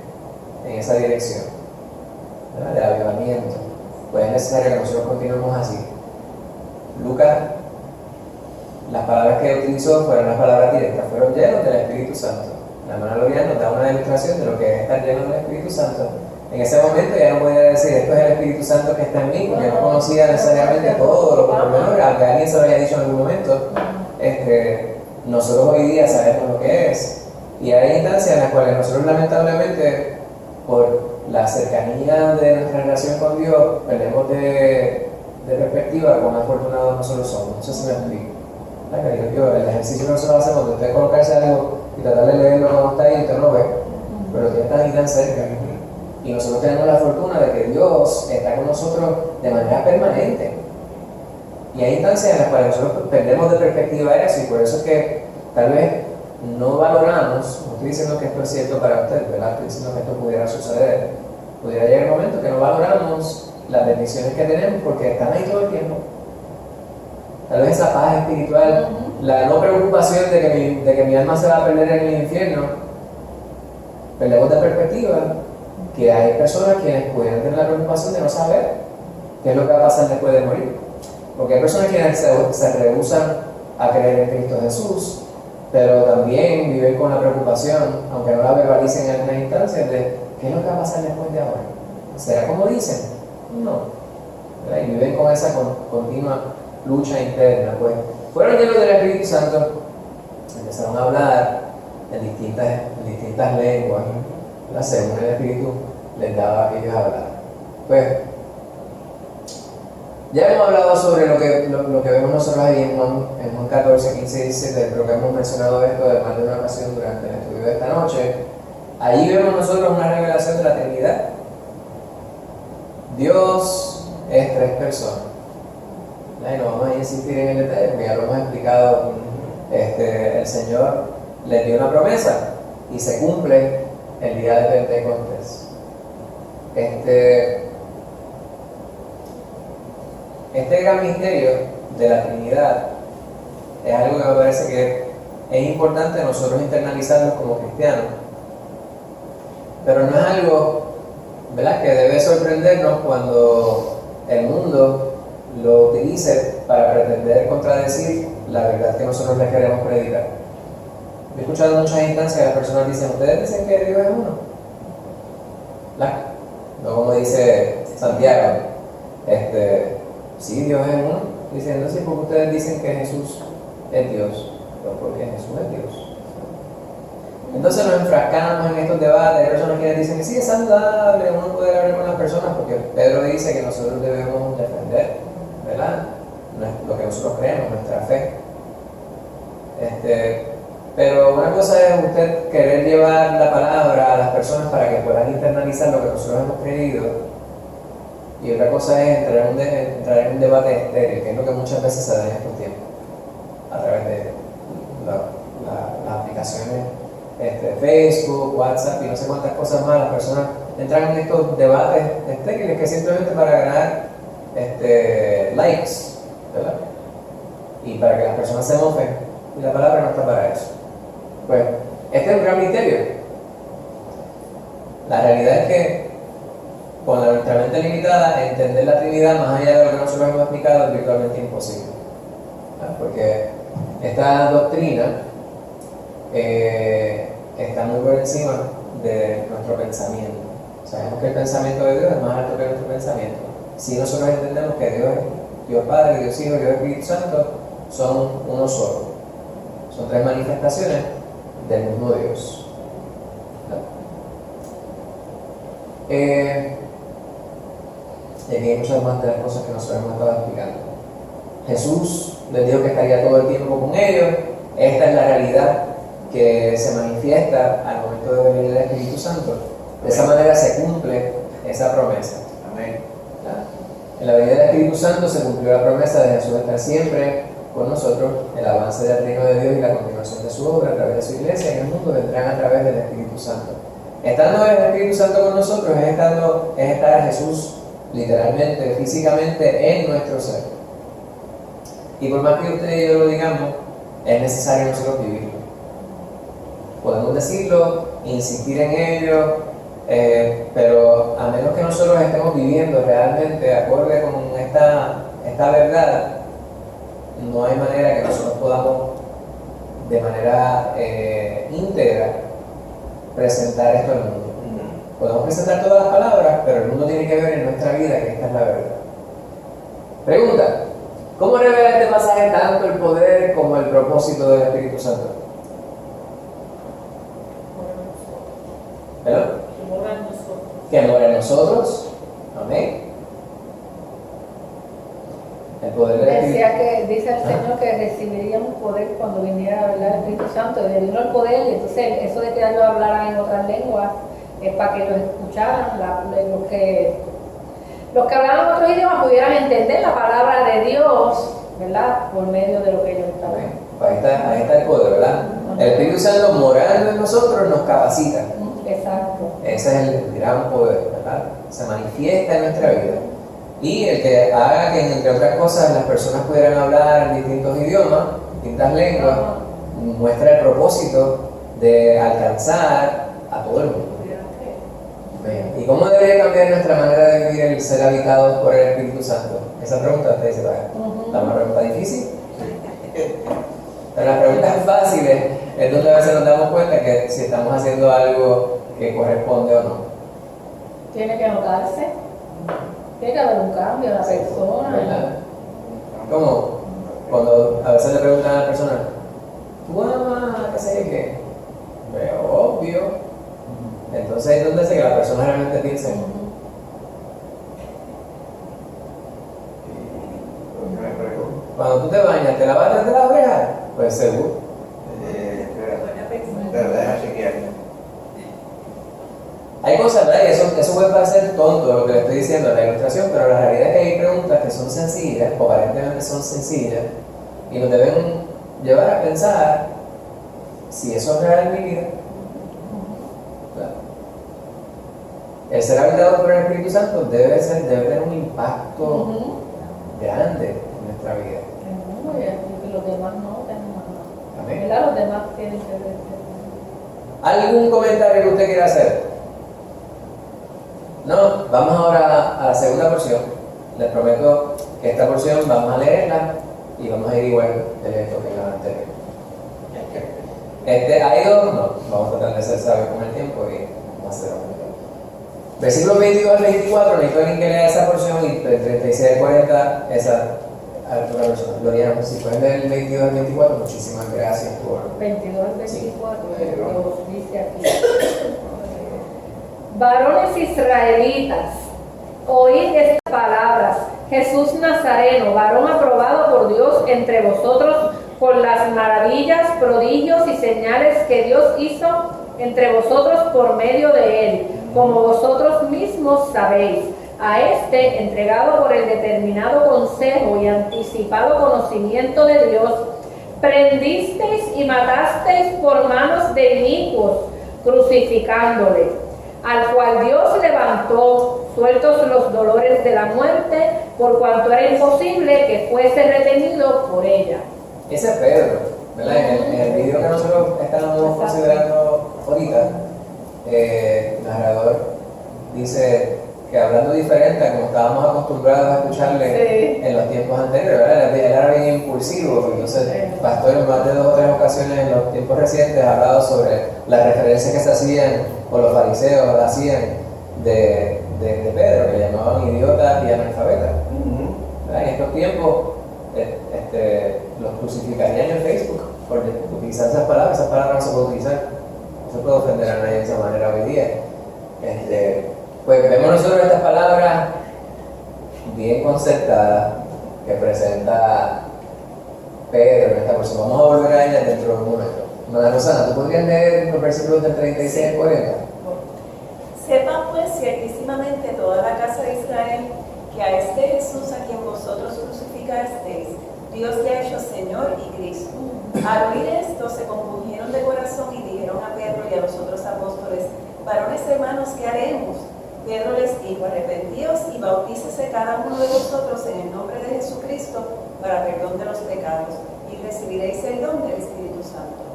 en esa dirección, ¿verdad?, de avivamiento. Pues es necesario que nosotros continuemos así. Lucas, las palabras que utilizó fueron las palabras directas, fueron llenos del Espíritu Santo. La hermana Lorian nos da una demostración de lo que es estar lleno del Espíritu Santo. En ese momento ya no podía decir, esto es el Espíritu Santo que está en mí, porque no conocía necesariamente todo lo pormenores, aunque alguien se lo haya dicho en algún momento. Nosotros hoy día sabemos lo que es. Y hay instancias en las cuales nosotros lamentablemente, por la cercanía de nuestra relación con Dios, perdemos de perspectiva cuán afortunados nosotros somos. No sé si me explico. El ejercicio que nosotros hacemos de usted colocarse algo y tratar de leerlo cuando está ahí, usted no ve, pero que está ahí tan cerca. Y nosotros tenemos la fortuna de que Dios está con nosotros de manera permanente. Y hay instancias en las cuales nosotros perdemos de perspectiva eso, y por eso es que tal vez no valoramos, no estoy diciendo que esto es cierto para usted, ¿verdad? Estoy diciendo que esto pudiera suceder. Pudiera llegar el momento que no valoramos las bendiciones que tenemos porque están ahí todo el tiempo. Tal vez esa paz espiritual, la no preocupación de que mi alma se va a perder en el infierno, perdemos de perspectiva que hay personas quienes pudieran tener la preocupación de no saber qué es lo que va a pasar después de morir. Porque hay personas quienes se rehúsan a creer en Cristo Jesús, pero también viven con la preocupación, aunque no la verbalicen en algunas instancias, de qué es lo que va a pasar después de ahora. ¿Será como dicen? No. ¿Verdad? Y viven con esa continua lucha interna. Pues fueron llenos del Espíritu Santo, empezaron a hablar en distintas lenguas, ¿verdad?, según el Espíritu les daba a ellos hablar. Pues ya hemos hablado sobre lo que vemos nosotros ahí en Juan 14, 15 y 17, creo que hemos mencionado esto de más de una ocasión durante el estudio de esta noche. Ahí vemos nosotros una revelación de la Trinidad. Dios es tres personas. Y no vamos a insistir en el detalle porque ya lo hemos explicado. El Señor les dio una promesa y se cumple el día de Pentecostés. Este gran misterio de la Trinidad es algo que me parece que es importante nosotros internalizarlo como cristianos, pero no es algo, ¿verdad?, que debe sorprendernos cuando el mundo lo utilice para pretender contradecir la verdad que nosotros les queremos predicar. He escuchado en muchas instancias que las personas dicen, ustedes dicen que Dios es uno, ¿verdad? No como dice Santiago, sí, Dios es uno, diciendo así porque ustedes dicen que Jesús es Dios, pero porque Jesús es Dios. Entonces nos enfrascamos en estos debates. Hay personas que dicen que sí, es saludable uno poder hablar con las personas porque Pedro dice que nosotros debemos defender, ¿verdad?, lo que nosotros creemos, nuestra fe. Pero una cosa es usted querer llevar la palabra a las personas para que puedan internalizar lo que nosotros hemos creído, y otra cosa es entrar en un debate estéril, que es lo que muchas veces se da en estos tiempos a través de las aplicaciones Facebook, WhatsApp y no sé cuántas cosas más. Las personas entran en estos debates estériles que simplemente para ganar likes, ¿verdad?, y para que las personas se mofen, y la palabra no está para eso. Pues este es un gran misterio. La realidad es que con nuestra mente limitada, entender la Trinidad más allá de lo que nosotros hemos explicado es virtualmente imposible, ¿verdad?, porque esta doctrina está muy por encima de nuestro pensamiento. Sabemos que el pensamiento de Dios es más alto que nuestro pensamiento. Si nosotros entendemos que Dios es Dios Padre, Dios Hijo y Dios Espíritu Santo son uno solo, son tres manifestaciones del mismo Dios. Y aquí hay muchas más de las cosas que nosotros hemos estado explicando. Jesús les dijo que estaría todo el tiempo con ellos. Esta es la realidad que se manifiesta al momento de venir el Espíritu Santo. De esa manera se cumple esa promesa. Amén. En la venida del Espíritu Santo se cumplió la promesa de Jesús estar siempre con nosotros. El avance del reino de Dios y la continuación de su obra a través de su iglesia en el mundo vendrán a través del Espíritu Santo. Estando el Espíritu Santo con nosotros es estar a Jesús literalmente, físicamente en nuestro ser. Y por más que usted y yo lo digamos, es necesario nosotros vivirlo. podemos decirlo, insistir en ello, pero a menos que nosotros estemos viviendo realmente acorde con esta verdad, no hay manera que nosotros podamos de manera íntegra presentar esto al mundo. Podemos presentar todas las palabras, pero el mundo tiene que ver en nuestra vida que esta es la verdad. Pregunta: ¿cómo revela este pasaje tanto el poder como el propósito del Espíritu Santo? ¿Perdón? Que mora en nosotros. Amén. El poder del Espíritu. Decía que, dice el Señor que recibiríamos poder cuando viniera, ¿verdad?, el Espíritu Santo. Y vino el poder, y entonces eso de que ellos hablaran en otras lenguas es para que los escucharan, los que hablaban otros idiomas pudieran entender la palabra de Dios, ¿verdad?, por medio de lo que ellos estaban. Ahí está el poder, ¿verdad? El Espíritu Santo morando en nosotros nos capacita. Exacto. Ese es el gran poder, ¿verdad? Se manifiesta en nuestra vida. Y el que haga que, entre otras cosas, las personas pudieran hablar en distintos idiomas, distintas lenguas, muestra el propósito de alcanzar a todo el mundo. ¿Y cómo debe cambiar nuestra manera de vivir el ser habitados por el Espíritu Santo? Esa pregunta te dice, ¿la una pregunta difícil? Pero las preguntas fáciles es donde a veces nos damos cuenta que si estamos haciendo algo que corresponde o no. Tiene que notarse, tiene que haber un cambio en la persona. ¿Verdad? Como cuando a veces le preguntan a la persona, ¿tú amas qué sé yo qué? Pero obvio. Entonces es donde hace que la persona realmente piense. Cuando tú te bañas, ¿te lavas desde la oreja? Pues seguro. Pero deja chequear. Hay cosas, ¿verdad? Y eso puede parecer tonto lo que le estoy diciendo en la ilustración, pero la realidad es que hay preguntas que son sencillas, o aparentemente son sencillas, y nos deben llevar a pensar si eso es real en mi vida. Claro. El ser habitado por el Espíritu Santo debe tener un impacto grande en nuestra vida. Y los demás no tenemos nada. Amén. ¿Verdad? Los demás tienen que ver. ¿Algún comentario que usted quiera hacer? No, vamos ahora a la segunda porción. Les prometo que esta porción vamos a leerla y vamos a ir igual de esto que la anterior. Hay dos, no, vamos a tratar de ser sabios con el tiempo y vamos a hacer un versículos 22 al 24, necesito alguien que lea esa porción y del 36 al 40, esa otra persona. Gloriana, si pueden leer el 22 al 24, muchísimas gracias por... 22 al 24, Sí. los dice aquí. Varones israelitas, oíd estas palabras. Jesús Nazareno, varón aprobado por Dios entre vosotros por las maravillas, prodigios y señales que Dios hizo entre vosotros por medio de él, como vosotros mismos sabéis. A este, entregado por el determinado consejo y anticipado conocimiento de Dios, prendisteis y matasteis por manos de inicuos, crucificándole, al cual Dios levantó, sueltos los dolores de la muerte, por cuanto era imposible que fuese retenido por ella. Ese es Pedro, ¿verdad? En el video que nosotros estamos considerando ahorita, el narrador dice que hablando diferente a como estábamos acostumbrados a escucharle en los tiempos anteriores, ¿verdad? Él era bien impulsivo, entonces el pastor en más de 2 o 3 ocasiones en los tiempos recientes ha hablado sobre las referencias que se hacían, o los fariseos hacían de Pedro, que le llamaban idiota y analfabeta. En estos tiempos los crucificarían en Facebook por utilizar esas palabras no se puede utilizar, no se puede ofender a nadie de esa manera hoy día. Pues vemos nosotros estas palabras bien concertadas que presenta Pedro en esta porción. Vamos a volver a ella dentro de un momento. Madre Rosana, ¿tú podrías leer los versículos del 36 al 40? Sepan pues ciertísimamente toda la casa de Israel que a este Jesús a quien vosotros crucificasteis, Dios le ha hecho Señor y Cristo. Al oír esto se compungieron de corazón y dijeron a Pedro y a los otros apóstoles: varones hermanos, ¿qué haremos? Pedro les dijo: arrepentíos y bautícese cada uno de vosotros en el nombre de Jesucristo para perdón de los pecados, y recibiréis el don del Espíritu Santo.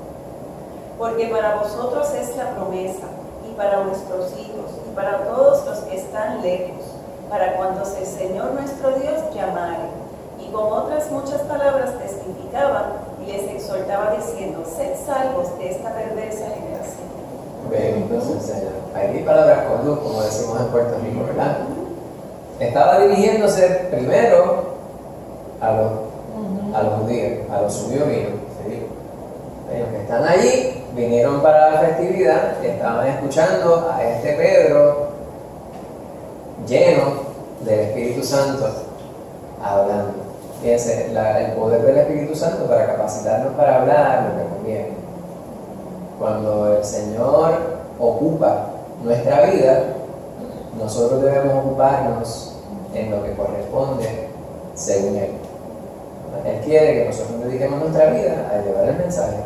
porque para vosotros es la promesa, y para nuestros hijos, y para todos los que están lejos, para cuantos el Señor nuestro Dios llamare. Y con otras muchas palabras testificaban y les exhortaba diciendo, sed salvos de esta perversa generación. Bendito sea el Señor. Hay palabras con luz, como decimos en Puerto Rico, ¿verdad? Estaba dirigiéndose primero a los judíos, a los judíos vivos. Los que están allí vinieron para la festividad y estaban escuchando a este Pedro lleno del Espíritu Santo hablando. Fíjense, el poder del Espíritu Santo para capacitarnos para hablar lo que conviene. Cuando el Señor ocupa nuestra vida, nosotros debemos ocuparnos en lo que corresponde según Él. Él quiere que nosotros dediquemos nuestra vida a llevar el mensaje,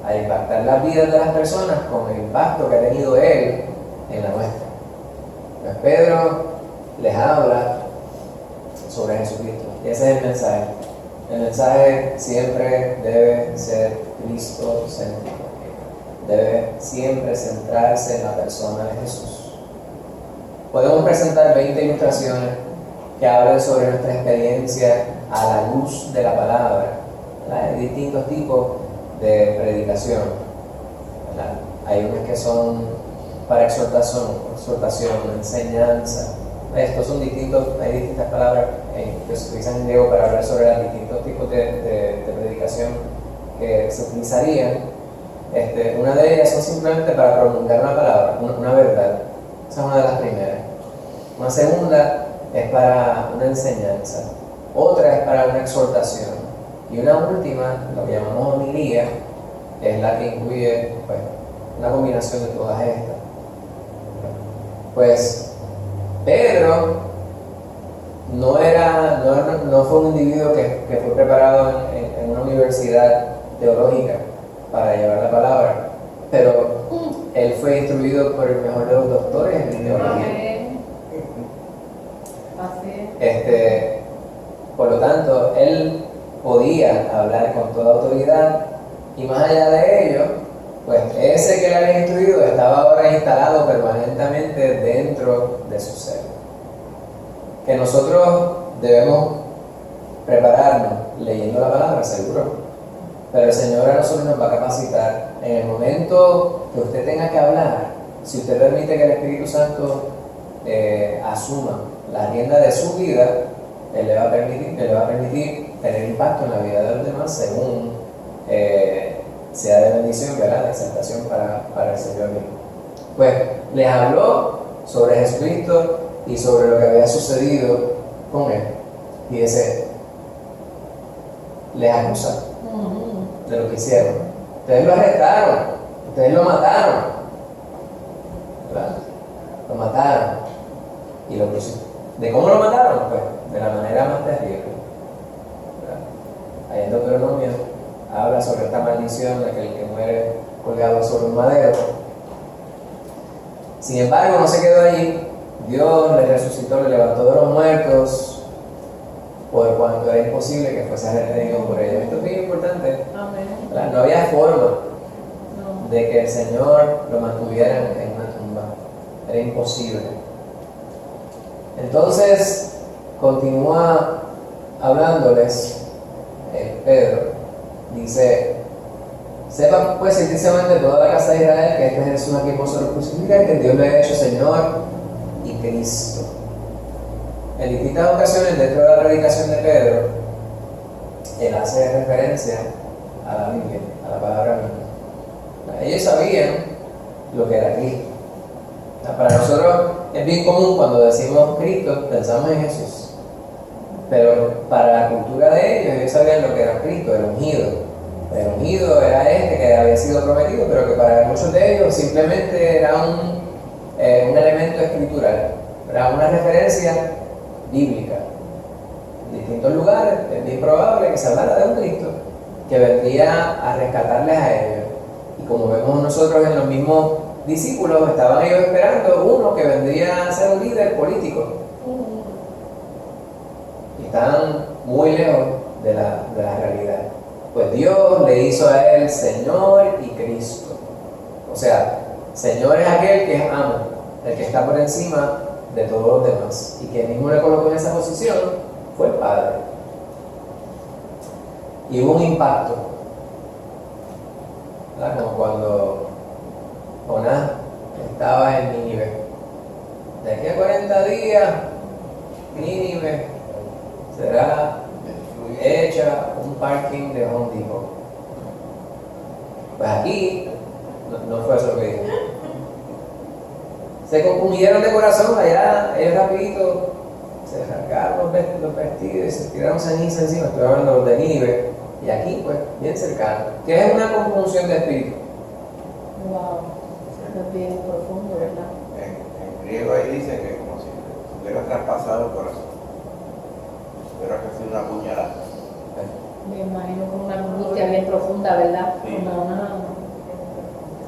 a impactar las vidas de las personas con el impacto que ha tenido Él en la nuestra. Pues Pedro les habla sobre Jesucristo, y ese es el mensaje. El mensaje siempre debe ser Cristo-céntrico, debe siempre centrarse en la persona de Jesús. Podemos presentar 20 ilustraciones que hablan sobre nuestra experiencia a la luz de la palabra, ¿verdad? Hay distintos tipos de predicación, ¿verdad? Hay unas que son para exhortación, enseñanza. Estos son distintos, hay distintas palabras que se utilizan en griego para hablar sobre los distintos tipos de predicación que se utilizarían. Una de ellas son simplemente para promulgar una palabra, una verdad. Esa es una de las primeras. Una segunda es para una enseñanza. Otra es para una exhortación. Y una última, lo que llamamos homilía, es la que incluye una combinación de todas estas. Pues Pedro no fue un individuo que fue preparado en una universidad teológica para llevar la palabra, pero él fue instruido por el mejor de los doctores en teología. Por lo tanto, él podía hablar con toda autoridad, y más allá de ello, pues ese que le había instruido estaba ahora instalado permanentemente dentro de su ser. Que nosotros debemos prepararnos leyendo la palabra, seguro, pero el Señor a nosotros nos va a capacitar. En el momento que usted tenga que hablar, si usted permite que el Espíritu Santo asuma la rienda de su vida, Él le va a permitir tener impacto en la vida de los demás según sea de bendición, ¿verdad? De exaltación para el Señor mismo. Pues les habló sobre Jesucristo y sobre lo que había sucedido con Él. Y les acusa de lo que hicieron. Ustedes lo arrestaron, ustedes lo mataron, ¿verdad? Lo mataron y lo crucificaron. ¿De cómo lo mataron? Pues de la manera más terrible, ¿verdad? Ahí en Deuteronomio habla sobre esta maldición de que el que muere colgado sobre un madero. Sin embargo, no se quedó allí. Dios le resucitó, le levantó de los muertos, por cuanto era imposible que fuese retenido por ellos. Esto es bien importante. ¿Verdad? No había forma de que el Señor lo mantuviera en una tumba. Era imposible. Entonces, continúa hablándoles Pedro. Dice: sepan pues ciertamente toda la casa de Israel que este es Jesús a quien vosotros crucificáis, que Dios le ha hecho Señor y Cristo. En distintas ocasiones dentro de la predicación de Pedro, él hace referencia a la Biblia, a la palabra misma. Ellos sabían lo que era Cristo. Para nosotros es bien común cuando decimos Cristo, pensamos en Jesús. Pero para la cultura de ellos sabían lo que era Cristo, el ungido. El ungido era este que había sido prometido, pero que para muchos de ellos simplemente era un elemento escritural, era una referencia bíblica. En distintos lugares es bien probable que se hablara de un Cristo que vendría a rescatarles a ellos. Y como vemos nosotros en los mismos discípulos, estaban ellos esperando uno que vendría a ser un líder político. Y estaban muy lejos de la realidad. Pues Dios le hizo a él Señor y Cristo. O sea, Señor es aquel que es amo, el que está por encima de todos los demás. Y quien mismo le colocó en esa posición fue el Padre. Y hubo un impacto, ¿verdad? Como cuando Jonás estaba en Nínive. De aquí a 40 días, Nínive será hecha un parking de Home Depot. Pues aquí no fue eso lo que dijo. Se compungieron de corazón allá, ellos rapidito se arrancaron los vestidos y se tiraron ceniza encima. Estoy hablando de los de Nínive. Y aquí, pues, bien cercano. ¿Qué es una compunción de espíritu? Wow, eso es bien profundo, ¿verdad? En griego ahí dice que como si hubiera traspasado el corazón. Hubiera recibido una puñalada. Me imagino como una angustia bien profunda, ¿verdad? Sí. Como una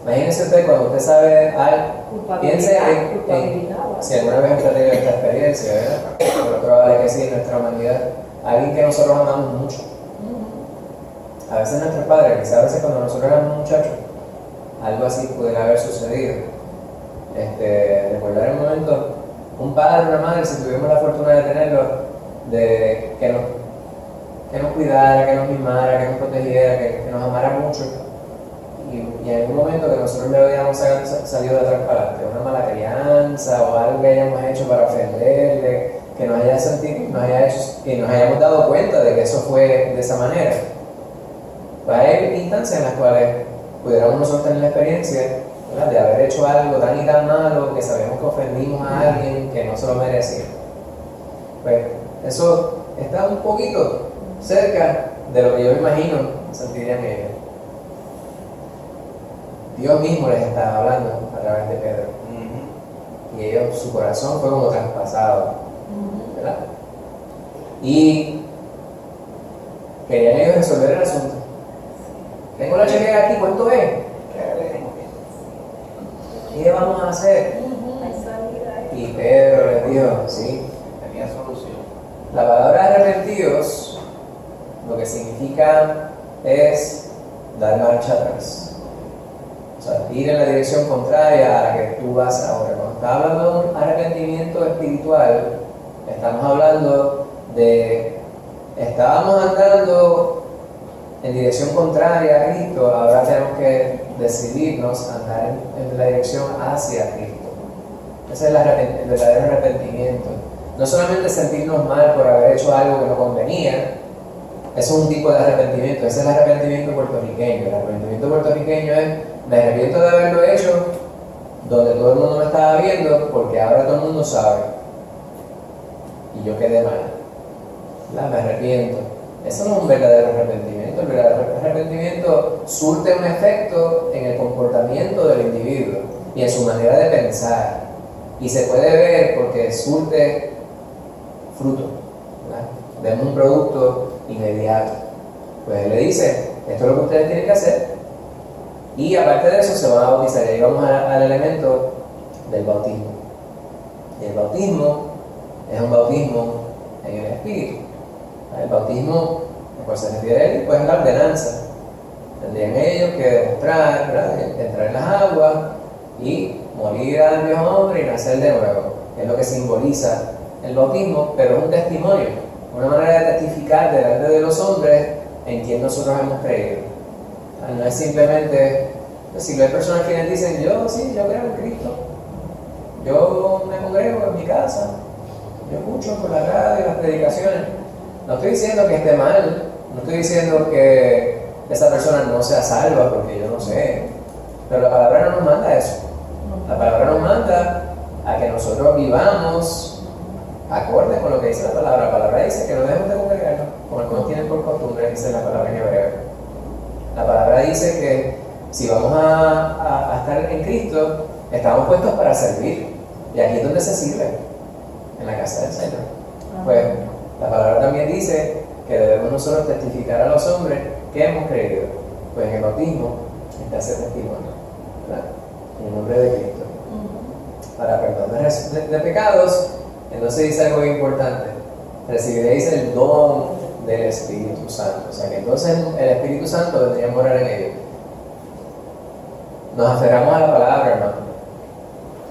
Imagínense usted cuando usted sabe algo, piense culpabilidad. si alguna vez usted ha tenido esta experiencia, ¿verdad? Pero probable que sí, en nuestra humanidad, alguien que nosotros amamos mucho. A veces nuestros padres, quizás a veces cuando nosotros éramos muchachos, algo así pudiera haber sucedido. Recordar el momento, un padre, una madre, si tuvimos la fortuna de tenerlo, de que nos cuidara, que nos mimara, que nos protegiera, que nos amara mucho. Y en algún momento que nosotros le habíamos salido de atrás para adelante, una mala crianza o algo que hayamos hecho para ofenderle, que nos haya sentido, que nos hayamos dado cuenta de que eso fue de esa manera. Pues hay instancias en las cuales pudiéramos nosotros tener la experiencia, ¿verdad?, de haber hecho algo tan y tan malo que sabemos que ofendimos a alguien que no se lo merecía. Pues eso está un poquito cerca de lo que yo imagino sentirían ellos. Dios mismo les estaba hablando a través de Pedro. Y ellos, su corazón fue como traspasado, ¿verdad? Y querían ellos resolver el asunto. Tengo la chequera aquí, ¿cuánto es? ¿Qué vamos a hacer? Y Pedro les dijo, sí, Tenía solución. la palabra arrepentidos lo que significa es dar marcha atrás. O sea, ir en la dirección contraria a la que tú vas ahora. Cuando estamos hablando de un arrepentimiento espiritual, estamos hablando de estábamos andando en dirección contraria a Cristo, ahora tenemos que decidirnos a andar en la dirección hacia Cristo. Ese es el verdadero arrepentimiento. No solamente sentirnos mal por haber hecho algo que no convenía, eso es un tipo de arrepentimiento, ese es el arrepentimiento puertorriqueño. El arrepentimiento puertorriqueño es, me arrepiento de haberlo hecho donde todo el mundo me estaba viendo, porque ahora todo el mundo sabe y yo quedé mal. Me arrepiento. Eso no es un verdadero arrepentimiento. El verdadero arrepentimiento surte un efecto en el comportamiento del individuo y en su manera de pensar, y se puede ver porque surte fruto, ¿verdad? Vemos un producto inmediato. Pues él le dice, esto es lo que ustedes tienen que hacer, y aparte de eso se van a bautizar. Y ahí vamos al elemento del bautismo. Y el bautismo es un bautismo en el Espíritu. El bautismo, pues se refiere a él, pues es la ordenanza. Tendrían ellos que demostrar, ¿verdad?, entrar en las aguas y morir al viejo hombre y nacer de nuevo. Es lo que simboliza el bautismo, pero es un testimonio, una manera de testificar delante de los hombres en quien nosotros hemos creído. No es simplemente, si hay personas que dicen, yo creo en Cristo, yo me congrego en mi casa, yo escucho por la radio las predicaciones. No estoy diciendo que esté mal, no estoy diciendo que esa persona no sea salva, porque yo no sé, pero la palabra no nos manda eso. La palabra nos manda a que nosotros vivamos acorde con lo que dice la palabra. La palabra dice que no debemos de congregarnos, como algunos tienen por costumbre, dice la palabra en hebreo. La palabra dice que si vamos a estar en Cristo, estamos puestos para servir. Y aquí es donde se sirve, en la casa del Señor. Pues la palabra también dice que debemos nosotros testificar a los hombres que hemos creído. Pues en el bautismo está ese testimonio, ¿verdad?, en el nombre de Cristo, para perdón de pecados. Entonces dice algo importante: recibiréis el don del Espíritu Santo. O sea que entonces el Espíritu Santo vendría a morar en ellos. nos aferramos a la palabra, hermano.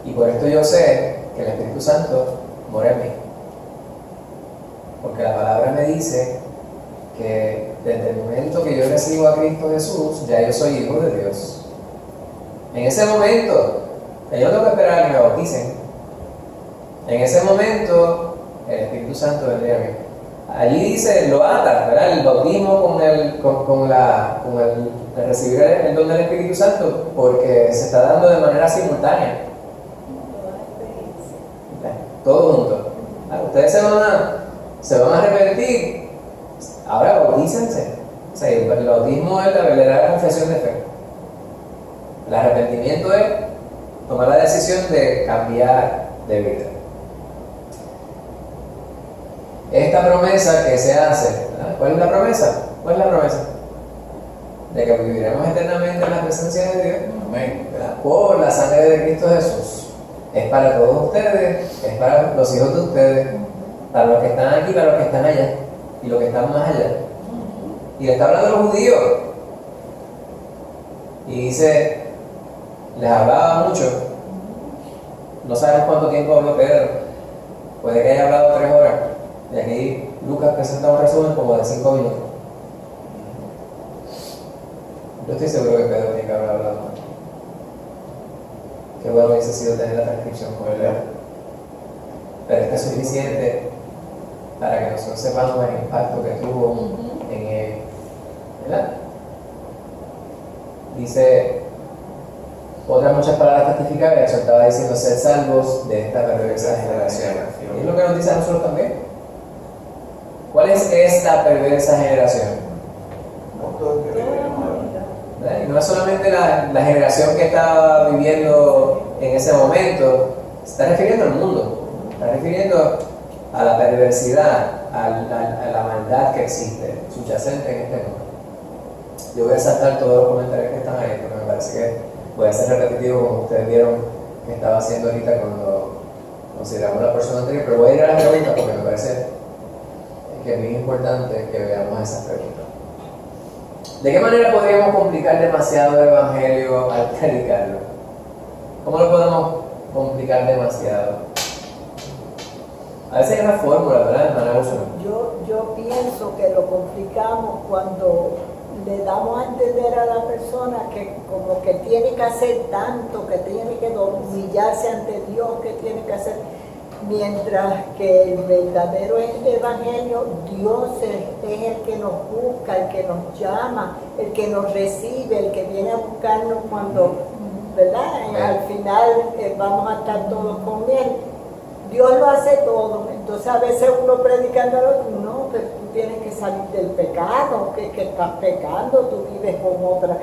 Y por esto yo sé que el Espíritu Santo mora en mí. Porque la palabra me dice que desde el momento que yo recibo a Cristo Jesús, ya yo soy hijo de Dios. En ese momento, yo no tengo que esperar a que me bauticen. En ese momento, el Espíritu Santo vendría a mí. Allí dice, lo ata, ¿verdad? El bautismo con el recibir el don del Espíritu Santo, porque se está dando de manera simultánea. Todo junto. Ustedes se van a arrepentir. Ahora bautícense. O sea, el bautismo es la verdadera confesión de fe. El arrepentimiento es tomar la decisión de cambiar de vida. Esta promesa que se hace, ¿verdad? ¿Cuál es la promesa? ¿Cuál es la promesa? De que viviremos eternamente en la presencia de Dios. Amén. ¿Verdad? Por la sangre de Cristo Jesús. Es para todos ustedes, es para los hijos de ustedes, para los que están aquí, para los que están allá y los que están más allá. Y le está hablando a los judíos. Y dice, les hablaba mucho. No sabemos cuánto tiempo habló Pedro. Puede que haya hablado 3 horas. Y aquí Lucas presenta un resumen como de 5 minutos. Yo estoy seguro que Pedro tiene que haber hablado más. Qué bueno hubiese sido tener la transcripción con él. Pero esto es suficiente para que nosotros sepamos el impacto que tuvo en él. ¿Verdad? Dice, otras muchas palabras testificaban y exhortaba diciendo, ser salvos de esta perversa generación. Y es lo que nos dice a nosotros también. ¿Cuál es esta perversa generación? ¿Verdad? Y no es solamente la generación que estaba viviendo en ese momento, se está refiriendo al mundo, está refiriendo a la perversidad, a la maldad que existe, subyacente en este mundo. Yo voy a saltar todos los comentarios que están ahí, porque me parece que voy a ser repetitivo como ustedes vieron que estaba haciendo ahorita cuando consideramos la persona anterior, pero voy a ir a las preguntas porque me parece que es bien importante que veamos esas preguntas. ¿De qué manera podríamos complicar demasiado el Evangelio al predicarlo? ¿Cómo lo podemos complicar demasiado? A veces hay una fórmula, ¿verdad, hermana Úrsula? Yo pienso que lo complicamos cuando le damos a entender a la persona que como que tiene que hacer tanto, que tiene que humillarse ante Dios, que tiene que hacer, mientras que el verdadero evangelio, Dios es el que nos busca, el que nos llama, el que nos recibe, el que viene a buscarnos cuando, ¿verdad? Al final vamos a estar todos con Él. Dios lo hace todo. Entonces a veces uno predicando, no, pero tú tienes que salir del pecado, que estás pecando, tú vives con otra.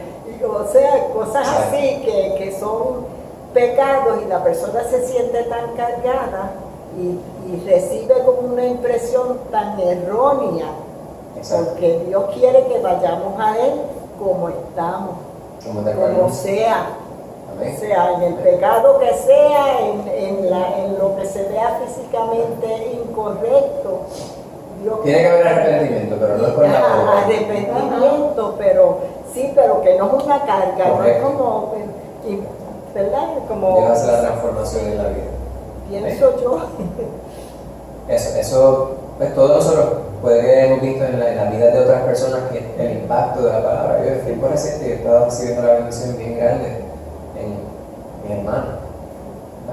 O sea, cosas así que son pecados y la persona se siente tan cargada y recibe como una impresión tan errónea. Exacto. Porque Dios quiere que vayamos a Él como estamos, como sea. Amén. O sea, en el pecado que sea, en lo que se vea físicamente incorrecto. Dios Tiene que haber arrepentimiento, pero no es por la boca. arrepentimiento, pero sí, pero que no es una carga, Correcto. no es como, ¿verdad? Como Dios hace la transformación en la vida. pienso yo. Eso pues todos nosotros puede que hemos visto en la vida de otras personas que el impacto de la palabra. Yo estoy por reciente y he estado recibiendo la bendición bien grande en mi hermano.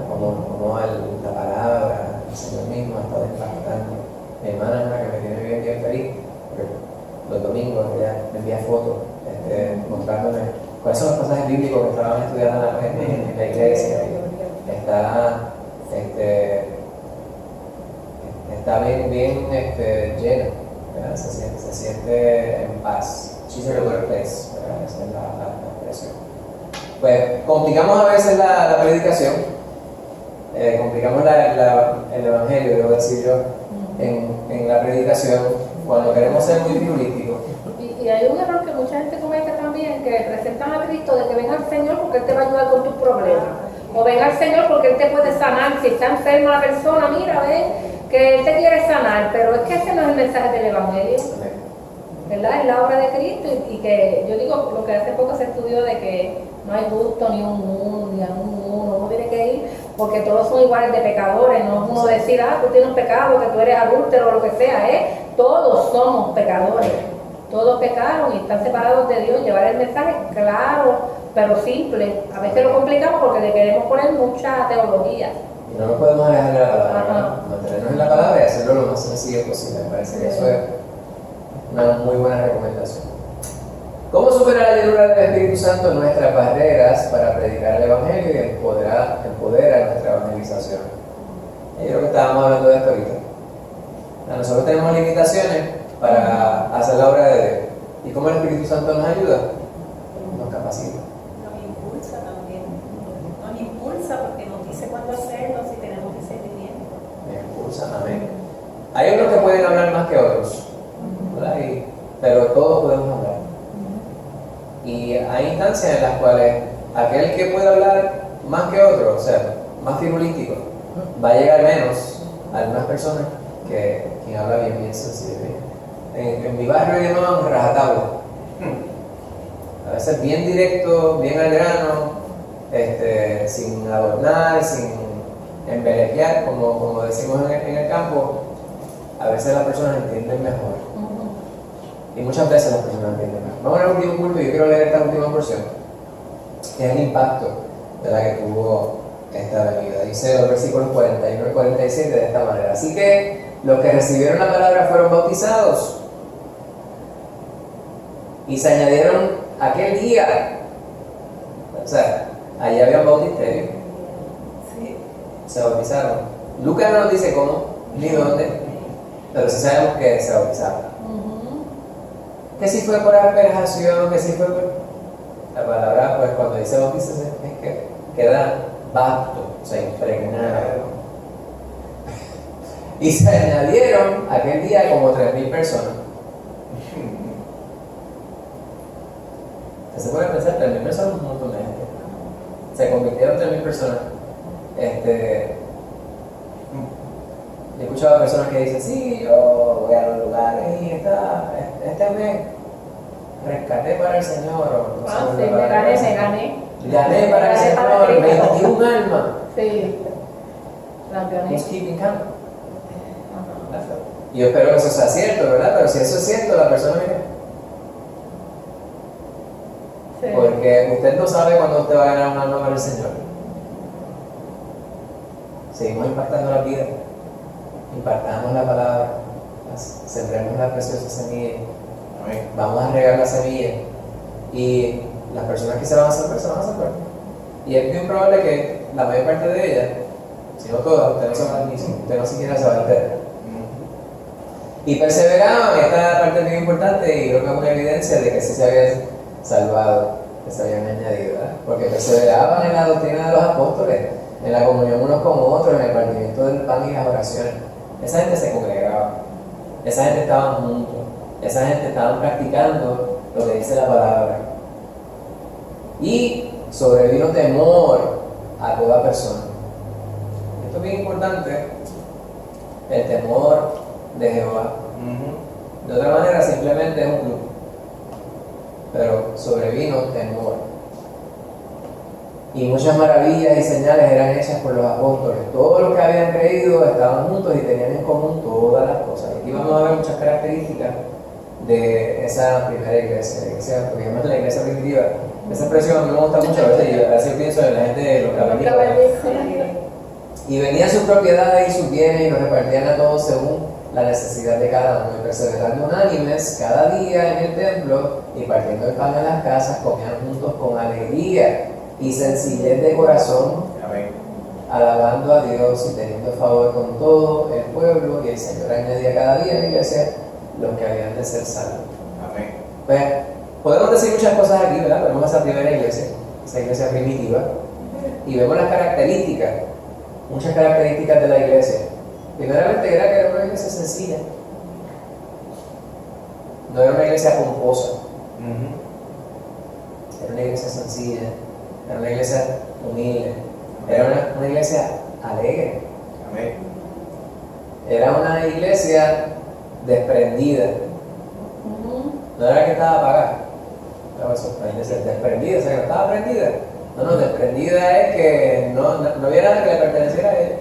Como la palabra, el Señor mismo ha estado impactando. Mi hermana es una que me tiene bien feliz, porque los domingos ella me envía fotos mostrándome cuáles son los pasajes bíblicos que estaban estudiando en la iglesia. Está bien llena, ¿verdad? Se siente en paz. She's in a good place, ¿verdad? Esa es la expresión. Pues complicamos a veces la predicación, complicamos el evangelio, debo decir yo, en la predicación, cuando queremos ser muy figulísticos. Y hay un error que mucha gente comete también, que presentan a Cristo de que venga al Señor porque Él te va a ayudar con tus problemas. O venga al Señor porque Él te puede sanar. Si está enferma la persona, mira, ven, que Él te quiere sanar. Pero es que ese no es el mensaje del Evangelio. ¿verdad? Es la obra de Cristo y que yo digo lo que hace poco se estudió de que no hay justo ni un uno, ni a uno tiene que ir porque todos son iguales de pecadores, no es uno decir, tú tienes un pecado, que tú eres adúltero o lo que sea, todos somos pecadores, todos pecaron y están separados de Dios, llevar el mensaje claro, pero simple, a veces lo complicamos porque le queremos poner mucha teología. Y no nos podemos alejar de la palabra, Ajá. ¿no? Mantenernos en la palabra y hacerlo lo más sencillo posible. Me parece que eso es una muy buena recomendación. ¿Cómo supera la llenura del Espíritu Santo nuestras barreras para predicar el Evangelio y empoderar a nuestra evangelización? Yo creo que estábamos hablando de esto ahorita. Nosotros tenemos limitaciones para hacer la obra de Dios. ¿Y cómo el Espíritu Santo nos ayuda? Nos capacita. Nos impulsa también. Nos impulsa porque nos dice cuándo hacerlo, si tenemos que seguir bien. Me impulsa, amén. Hay unos que pueden hablar más que otros, ¿verdad? Pero todos podemos hablar. Y hay instancias en las cuales aquel que puede hablar más que otro, o sea, más firulístico, va a llegar menos a algunas personas que quien habla bien sencillo. En mi barrio le llamaban rajatabla. A veces bien directo, bien al grano, sin adornar, sin embelejear, como decimos en el campo. A veces las personas entienden mejor. Y muchas veces las personas entienden mejor. Vamos al último punto y yo quiero leer esta última porción, que es el impacto de la que tuvo esta venida. Dice los versículos 41 y 47 de esta manera. Así que los que recibieron la palabra fueron bautizados y se añadieron aquel día. O sea, allí había un bautisterio. Sí. Se bautizaron. Lucas no nos dice cómo ni dónde, pero sí sabemos que se bautizaron. Que si fue por asperjación, que si fue por... La palabra, pues cuando dice bautizarse, es que queda bapto, o sea, impregnado. Y se añadieron aquel día como 3,000 personas. Se puede pensar, 3,000 personas es un montón de gente. Se convirtieron 3,000 personas. He escuchado a personas que dicen, sí, yo voy a los lugares y este mes rescaté para el Señor. O no sé, Sí, me gané. Gané para el Gané para Señor, Cristo. 21 almas. Sí, las gané. Who's keeping count? Y yo espero que eso sea cierto, ¿verdad? Pero si eso es cierto, la persona viene. Sí. Porque usted no sabe cuándo usted va a ganar un alma para el Señor. Seguimos impactando la vida. Impartamos la palabra, sembremos la preciosa semilla, vamos a regar la semilla y las personas que se van a salvar, se van a salvar. Y es bien probable que la mayor parte de ellas, si no todas, usted no se va a usted no siquiera se va a enterar. Y perseveraban, esta parte es bien importante y creo que es una evidencia de que sí se habían salvado, que se habían añadido, ¿verdad? Porque perseveraban en la doctrina de los apóstoles, en la comunión unos con otros, en el partimiento del pan y las oraciones. Esa gente se congregaba, esa gente estaba juntos, esa gente estaba practicando lo que dice la palabra. Y sobrevino temor a toda persona. Esto es bien importante, el temor de Jehová. De otra manera simplemente es un club, pero sobrevino temor. Y muchas maravillas y señales eran hechas por los apóstoles. Todos los que habían creído estaban juntos y tenían en común todas las cosas. Y aquí vamos a ver muchas características de esa primera iglesia, porque además la iglesia primitiva. Esa expresión a mí me gusta mucho, a veces yo pienso en la gente de los cavernícolas. Y venían sus propiedades y sus bienes y los repartían a todos según la necesidad de cada uno. Y perseverando unánimes cada día en el templo y partiendo el pan en las casas, comían juntos con alegría y sencillez de corazón, alabando a Dios y teniendo favor con todo el pueblo, y el Señor añadía cada día a la iglesia los que habían de ser salvos. Amén. Pues, podemos decir muchas cosas aquí, ¿verdad? Vemos esa primera iglesia, esa iglesia primitiva, y vemos las características, muchas características de la iglesia. Primeramente era que era una iglesia sencilla, no era una iglesia pomposa, era una iglesia sencilla, era una iglesia humilde, era una iglesia alegre, Amén. era una iglesia desprendida. No era que estaba apagada. No, eso, desprendida, o sea, que no estaba prendida. No, desprendida es que no había nada que le perteneciera a ella.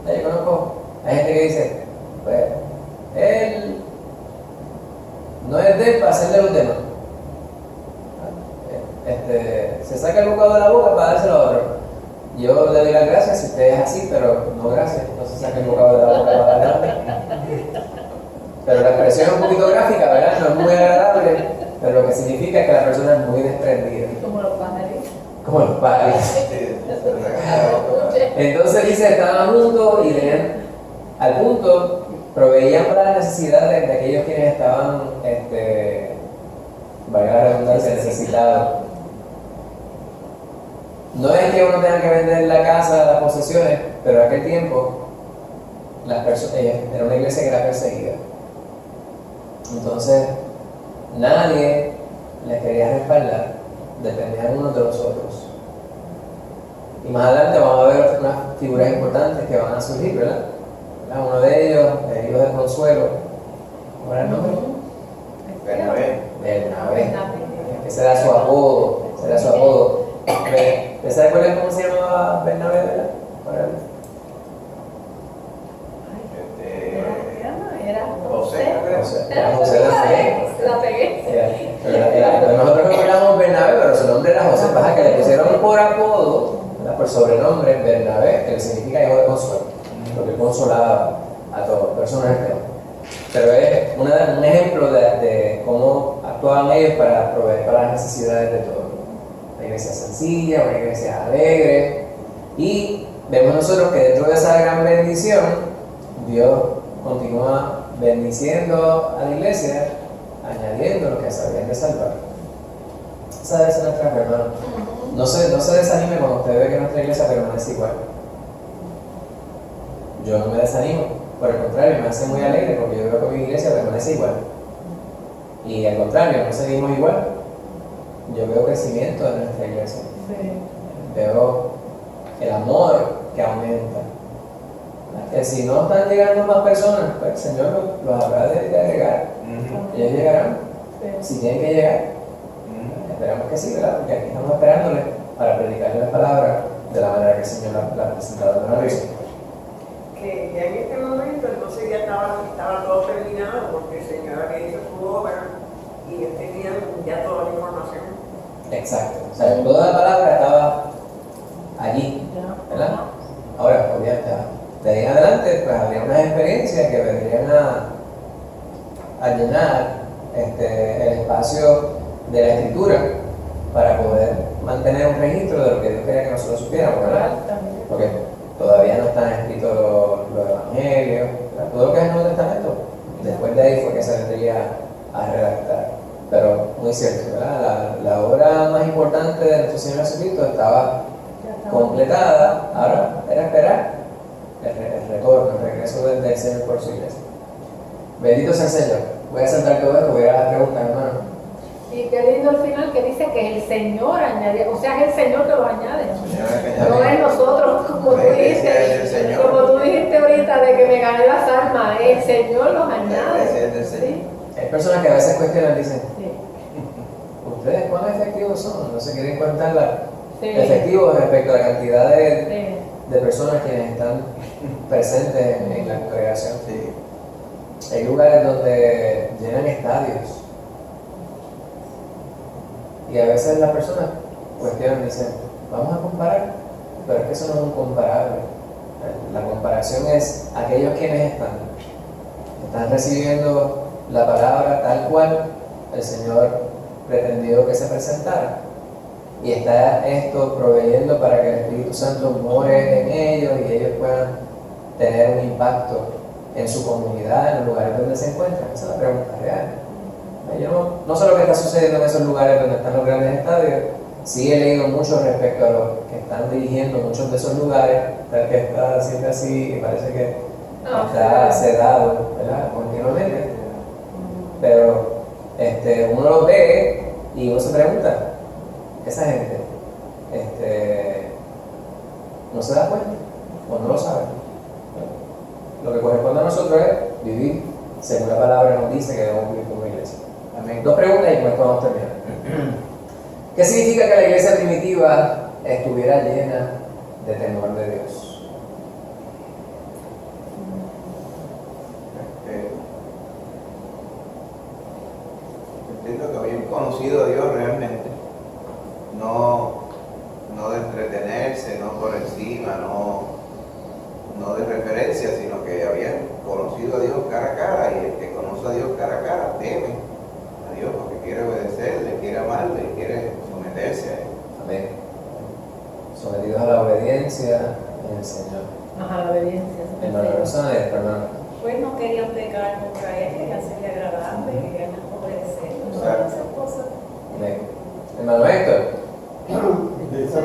Yo conozco, hay gente que dice, pues, él no es de él para hacerle los demás. Se saca el bocado de la boca para dárselo a otro. Yo le doy las gracias si usted es así, pero no gracias, no se saca el bocado de la boca para darle a otro. Pero la expresión es un poquito gráfica, ¿verdad? No es muy agradable, pero lo que significa es que la persona es muy desprendida. Como los pajaritos. Como los padres. Entonces dice, estaban juntos y tenían, al punto, proveían para las necesidades de aquellos quienes estaban, valga la redundancia, necesitados. No es que uno tenga que vender la casa, las posesiones, pero en aquel tiempo era una iglesia que era perseguida. Entonces, nadie les quería respaldar, dependían unos de los otros. Y más adelante vamos a ver unas figuras importantes que van a surgir, ¿verdad? Uno de ellos, el hijo de Consuelo. ¿Cómo era el nombre? Bernabé. Ese era su apodo. ¿Ustedes se acuerdan cómo se llamaba Bernabé, verdad? Era José. Era José La pegué. Nosotros recordamos Bernabé, pero su nombre era José. Pasa que le pusieron por apodo, ¿verdad? Por sobrenombre Bernabé, que significa hijo de consuelo, porque consolaba a todos, pero eso no es el tema. Pero es un ejemplo de cómo actuaban ellos para proveer para las necesidades de todos. Una iglesia sencilla, una iglesia alegre, y vemos nosotros que dentro de esa gran bendición, Dios continúa bendiciendo a la iglesia, añadiendo lo que se habían de salvar. Esa debe ser nuestra fe, hermano. No se desanime cuando usted ve que nuestra iglesia permanece igual. Yo no me desanimo, por el contrario, me hace muy alegre porque yo veo que mi iglesia permanece igual. Y al contrario, no seguimos igual. Yo veo crecimiento en nuestra iglesia. Veo el amor que aumenta. Que si no están llegando más personas, pues el Señor los habrá de agregar. Ellos llegarán, si tienen que llegar. Esperamos que sí, ¿verdad? Porque aquí estamos esperándole para predicarle la palabra de la manera que el Señor la presentado en la risa. Que ya en este momento entonces ya estaba todo terminado porque el Señor había hecho su obra y ellos tenían ya toda la información. Exacto. O sea, toda la palabra estaba allí, ¿verdad? Ahora, obviamente, de ahí en adelante, pues habría unas experiencias que vendrían a llenar el espacio de la escritura para poder mantener un registro de lo que Dios quería que nosotros supiéramos, ¿verdad? Porque todavía no están escritos los evangelios, ¿verdad? Todo lo que es el Nuevo Testamento, después de ahí fue que se vendría a redactar. Pero muy cierto, ¿verdad? La obra más importante de nuestro Señor Jesucristo estaba completada, ahora era esperar el retorno, el regreso del Señor por su iglesia. Bendito sea el Señor. Voy a saltar todo esto, voy a las preguntas, hermano. Y qué lindo al final que dice que el Señor añade, o sea, es el Señor que los añade. No es nosotros, como tú dijiste ahorita, de que me gané las almas, el Señor los añade. ¿Sí? Hay personas que a veces cuestionan, dicen, ¿ustedes cuán efectivos son? No se quieren contar efectivos respecto a la cantidad de personas quienes están presentes en la congregación. Hay lugares donde llenan estadios. Y a veces las personas cuestionan y dicen, vamos a comparar, pero es que eso no es un comparable. La comparación es aquellos quienes están recibiendo la palabra tal cual el Señor pretendió que se presentara. Y está esto proveyendo para que el Espíritu Santo more en ellos y ellos puedan tener un impacto en su comunidad, en los lugares donde se encuentran. Esa es la pregunta real. Yo no sé lo que está sucediendo en esos lugares donde están los grandes estadios. Sí he leído mucho respecto a los que están dirigiendo muchos de esos lugares, tal que está siempre así y parece que está sedado, ¿verdad? Continuamente. Pero uno lo ve y uno se pregunta, esa gente no se da cuenta o no lo sabe. Lo que corresponde a nosotros es vivir según la palabra nos dice que debemos vivir como iglesia. Amén. Dos preguntas y con esto vamos a terminar. ¿Qué significa que la iglesia primitiva estuviera llena de temor de Dios? Entiendo que habían conocido a Dios realmente, no de entretenerse, no por encima, no de referencia, sino que habían conocido a Dios cara a cara, y el que conoce a Dios cara a cara teme a Dios porque quiere obedecerle, quiere amarle, quiere someterse a Él. Amén. Sometidos a la obediencia en el Señor. Ajá, la obediencia. En la persona de perdón. Pues no querían pecar contra él, querían serle agradable, querían obedecer. Exacto. Esas cosas. Amén. Hermano Héctor. Dice aquí,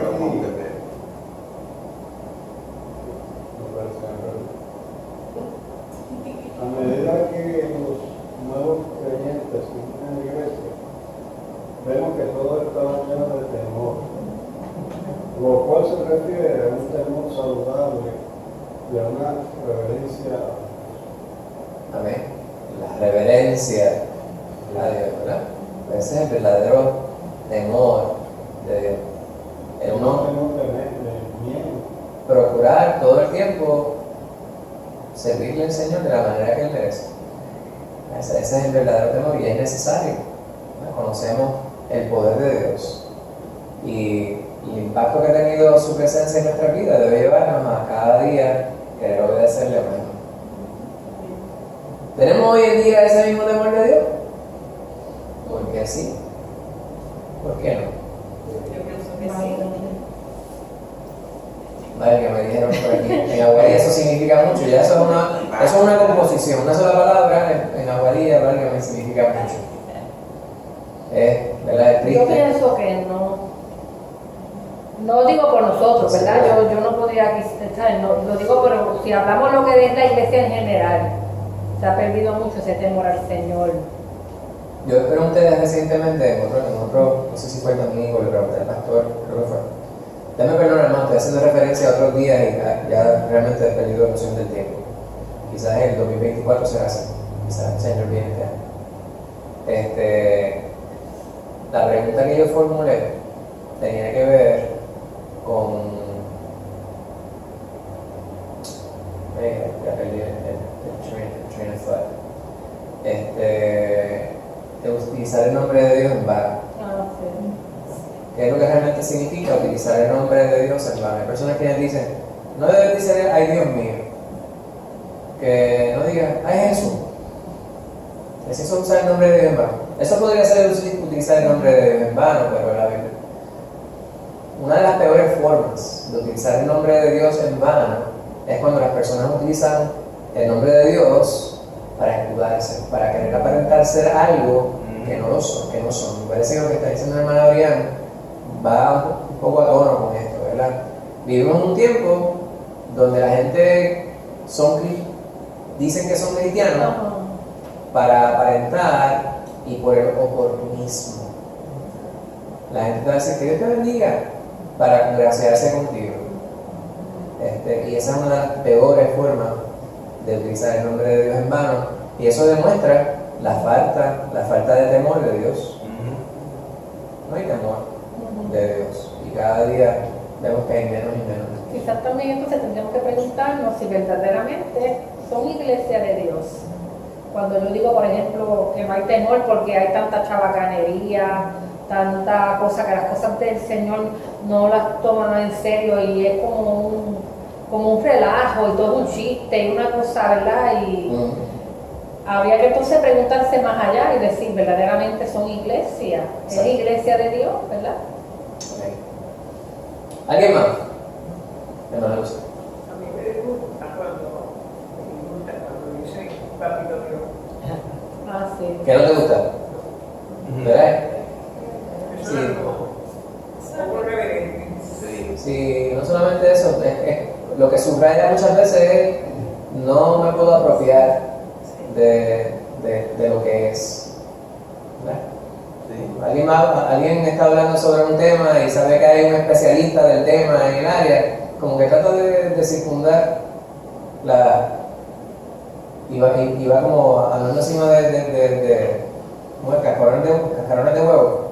a medida que los nuevos creyentes entran en la iglesia, vemos que todo está lleno de temor, lo cual se refiere a un temor saludable y a una reverencia. Amén. La reverencia a Dios, ¿verdad? Ese es el verdadero temor de Dios. El No no tenemos miedo. procurar todo el tiempo servirle al Señor de la manera que Él merece. Ese es el verdadero temor y es necesario. ¿No? Conocemos el poder de Dios y el impacto que ha tenido su presencia en nuestra vida debe llevarnos a cada día querer obedecerle a Dios. ¿Tenemos hoy en día ese mismo temor de Dios? ¿Por qué sí? ¿Por qué no? Yo pienso que sí. Vale, que me dijeron por aquí. En Aguadilla eso significa mucho. Ya eso es una composición. Una sola palabra en Aguadilla, vale, que me significa mucho. ¿Verdad? Es triste. Yo pienso que no digo por nosotros, ¿verdad? Yo no podría, ¿sabes? No, lo digo, pero si hablamos lo que es la iglesia en general, se ha perdido mucho ese temor al Señor. Yo pregunté recientemente en otro, no sé si fue el domingo, le pregunté al pastor, creo que fue. Dame perdón, hermano, estoy haciendo referencia a otros días y ya realmente he perdido noción del tiempo. Quizás el 2024 será así, quizás el Señor viene este año. La pregunta que yo formulé tenía que ver con... ya perdí el train of thought. De utilizar el nombre de Dios en vano. ¿Qué es lo que realmente significa utilizar el nombre de Dios en vano? Hay personas que dicen, no debes decir, ay Dios mío. Que no digan, ay Jesús. Es eso usar el nombre de Dios en vano. Eso podría ser utilizar el nombre de Dios en vano, pero la Biblia. Una de las peores formas de utilizar el nombre de Dios en vano es cuando las personas utilizan el nombre de Dios para escudarse, para querer aparentar ser algo que no lo son, que no son. Me parece que lo que está diciendo la hermana Adriana va un poco a tono con esto, ¿verdad? Vivimos en un tiempo donde la gente dicen que son cristianos para aparentar y por el oportunismo. La gente te va a decir que Dios te bendiga para congraciarse contigo. Y esa es una de las peores formas de utilizar el nombre de Dios en vano, y eso demuestra la falta de temor de Dios. No hay temor de Dios, y cada día vemos que hay menos y menos. Quizás también entonces tendríamos que preguntarnos si verdaderamente son iglesia de Dios. Cuando yo digo, por ejemplo, que no hay temor porque hay tanta chabacanería, tanta cosa, que las cosas del Señor no las toman en serio y es como un relajo y todo un chiste y una cosa, ¿verdad? Y habría que entonces preguntarse más allá y decir, ¿verdaderamente son iglesia? ¿Es iglesia de Dios, verdad? Okay. ¿Alguien más? Hermana Luz. A mí me gusta cuando dicen papito Dios. Ah, sí. ¿Qué no te gusta? ¿Verdad? Eso Sí. es como reverente. Sí, no solamente eso, lo que subraya muchas veces es no me puedo apropiar de lo que es. ¿Verdad? Sí. Alguien está hablando sobre un tema y sabe que hay un especialista del tema en el área, como que trata de circundar y va como hablando encima de como cascarones de huevo.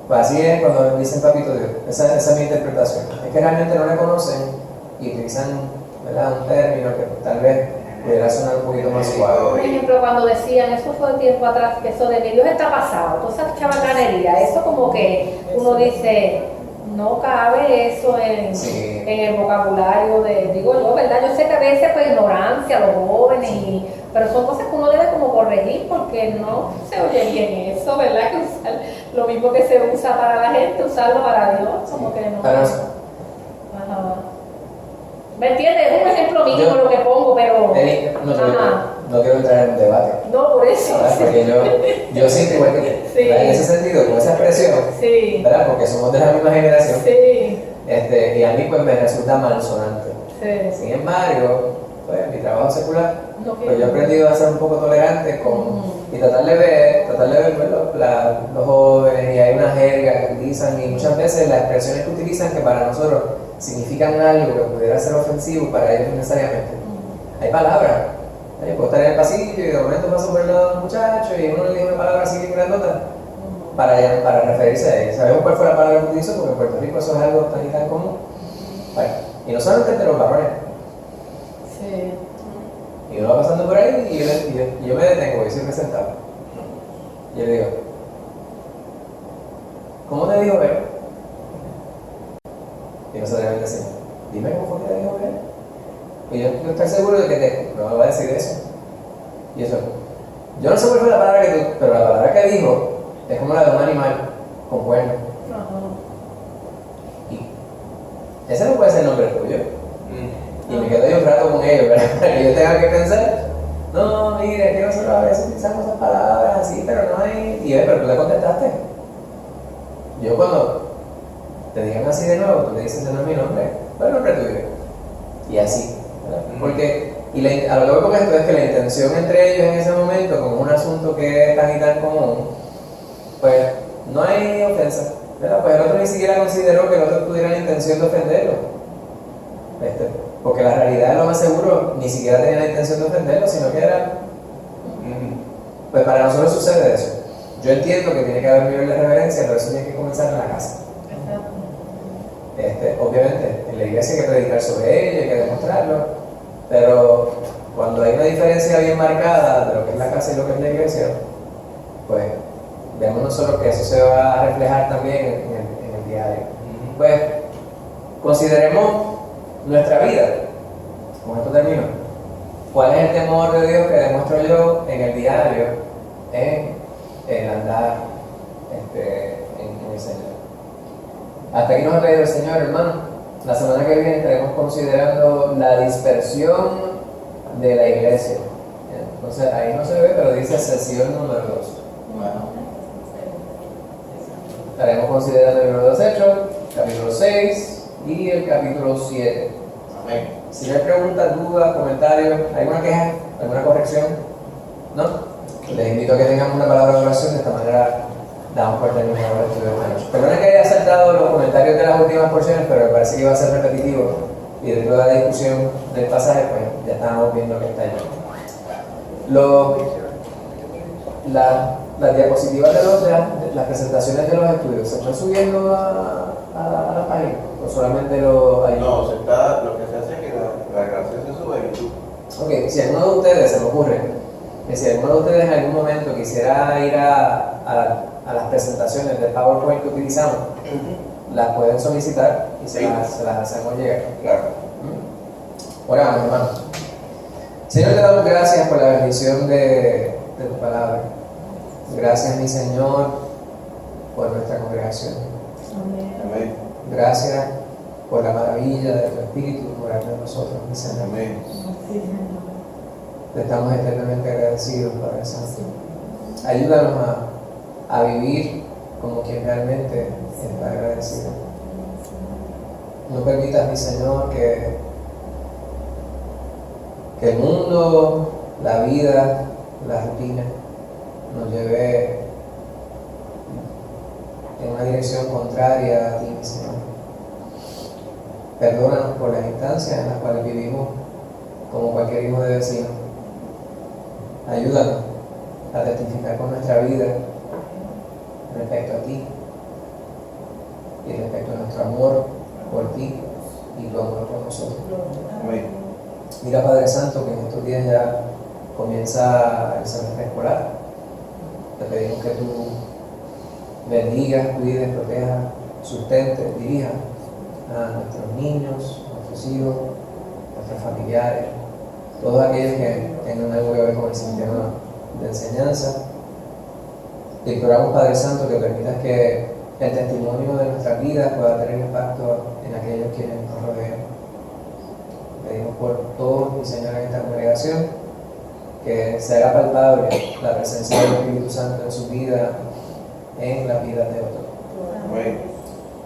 Pues así es cuando dicen papito Dios. Esa es mi interpretación. Es que realmente no le conocen y utilizan, ¿verdad?, un término que tal vez pudiera sonar un poquito más suave. Por ejemplo, cuando decían, eso fue tiempo atrás, que eso de que Dios está pasado, toda esa charlatanería, eso como que uno dice, no cabe eso en el vocabulario digo yo, ¿verdad? Yo sé que a veces pues ignorancia, los jóvenes, pero son cosas que uno debe como corregir porque no se oye bien eso, ¿verdad? Que usar lo mismo que se usa para la gente, usarlo para Dios, como que no. Para Ajá. ¿Me entiendes? Es un ejemplo mínimo lo que pongo, pero... No quiero entrar en un debate. No, por eso. ¿Verdad? Porque yo siento igual que tú. Sí. En ese sentido, con esa expresión, Sí. ¿verdad? Porque somos de la misma generación. Sí. Y a mí pues me resulta malsonante. Sí. Sin embargo, pues en mi trabajo secular, No pues yo he aprendido a ser un poco tolerante y tratar de ver pues, los jóvenes, y hay una jerga que utilizan, y muchas veces las expresiones que utilizan que para nosotros significan algo que pudiera ser ofensivo, para ellos no necesariamente. Hay palabras. Yo puedo estar en el pasillo y de momento paso por el lado de un muchacho y uno le dice una palabra así bien grandota para referirse a él. Sabemos cuál fue la palabra que utilizó, porque en Puerto Rico eso es algo tan y tan común. Bueno, y no solamente entre los varones. Sí. Y uno va pasando por ahí y yo me detengo, yo siempre sentado. Y yo le digo, ¿cómo te dijo él? Y no se debe decir, dime cómo fue que te dijo él. Y yo estoy seguro de que no me va a decir eso. Y eso, yo no sé cuál fue la palabra que tú, pero la palabra que dijo es como la de un animal con cuernos. Y ese no puede ser el nombre tuyo. Y me quedo yo un rato con ellos, ¿verdad? Para que yo tenga que pensar, no, mire, que nosotros a veces utilizamos esas palabras así, pero no hay... Y pero tú le contestaste. Yo cuando te digan así de nuevo, tú le dices, ese no es mi nombre, ¿cuál es el nombre tuyo? Y así, ¿verdad? Porque, a lo que voy con esto es que la intención entre ellos en ese momento, con un asunto que es tan y tan común, pues no hay ofensa, ¿verdad? Pues el otro ni siquiera consideró que el otro tuviera la intención de ofenderlo. Porque la realidad, lo más seguro, ni siquiera tenía la intención de ofenderlo, sino que era... Pues para nosotros sucede eso. Yo entiendo que tiene que haber un nivel de reverencia, pero eso tiene que comenzar en la casa. Obviamente, en la iglesia hay que predicar sobre ello, hay que demostrarlo, pero cuando hay una diferencia bien marcada de lo que es la casa y lo que es la iglesia, pues vemos nosotros que eso se va a reflejar también en el diario. Pues consideremos nuestra vida, con esto termino. ¿Cuál es el temor de Dios que demuestro yo en el diario, en el andar en el Señor? Hasta aquí nos ha traído el Señor, hermano. La semana que viene estaremos considerando la dispersión de la iglesia. Entonces ahí no se ve, pero dice sesión número 2. Estaremos considerando el libro de los Hechos, capítulo 6 y el capítulo 7. Amén. Si hay preguntas, dudas, comentarios, ¿alguna queja? ¿Alguna corrección? ¿No? Les invito a que tengan una palabra de oración. De esta manera damos por terminado el estudio de esta noche. Perdón que haya saltado los comentarios de las últimas porciones, pero me parece que iba a ser repetitivo. Y dentro de la discusión del pasaje, pues ya estábamos viendo que está allí. Las diapositivas de las presentaciones de los estudios, ¿se están subiendo a la página? ¿O solamente No, lo que se hace es que la grabación se sube a YouTube. Ok, si alguno de ustedes, se me ocurre, que si alguno de ustedes en algún momento quisiera ir a las presentaciones de PowerPoint que utilizamos, las pueden solicitar y se las hacemos llegar. Claro. Oramos, hermano. Señor, te damos gracias por la bendición de tu palabra. Gracias, mi Señor, por nuestra congregación. Amén. Gracias por la maravilla de tu Espíritu morando en nosotros, mi Señor. Amén. Te estamos eternamente agradecidos, Padre Santo. Ayúdanos a vivir como quien realmente está agradecido. No permitas, mi Señor, que el mundo, la vida, la rutina nos lleve en una dirección contraria a ti, mi Señor. Perdónanos por las instancias en las cuales vivimos como cualquier hijo de vecino. Ayúdanos a testificar con nuestra vida respecto a ti y respecto a nuestro amor por ti y tu amor por nosotros. Amén. Mira, Padre Santo, que en estos días ya comienza el semestre escolar. Te pedimos que tú bendigas, cuides, protejas, sustentes, dirijas a nuestros niños, a nuestros hijos, a nuestros familiares, todos aquellos que tengan algo que ver con el sistema de enseñanza. Te imploramos, Padre Santo, que permitas que el testimonio de nuestras vidas pueda tener impacto en aquellos quienes nos rodean. Pedimos por todos mis señores en esta congregación que se haga palpable la presencia del Espíritu Santo en su vida, en las vidas de otros. Amén.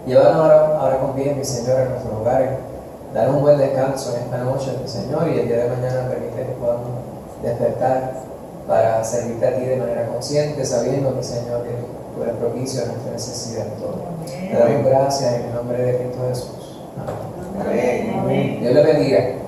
Llévanos ahora con bien, mi Señor, a nuestros hogares. Dar un buen descanso en esta noche, mi Señor, y el día de mañana permite que podamos despertar para servirte a ti de manera consciente, sabiendo, mi Señor, que tú eres propicio a nuestra necesidad en todo. Te damos gracias en el nombre de Cristo Jesús. Amén. Amén. Dios le bendiga.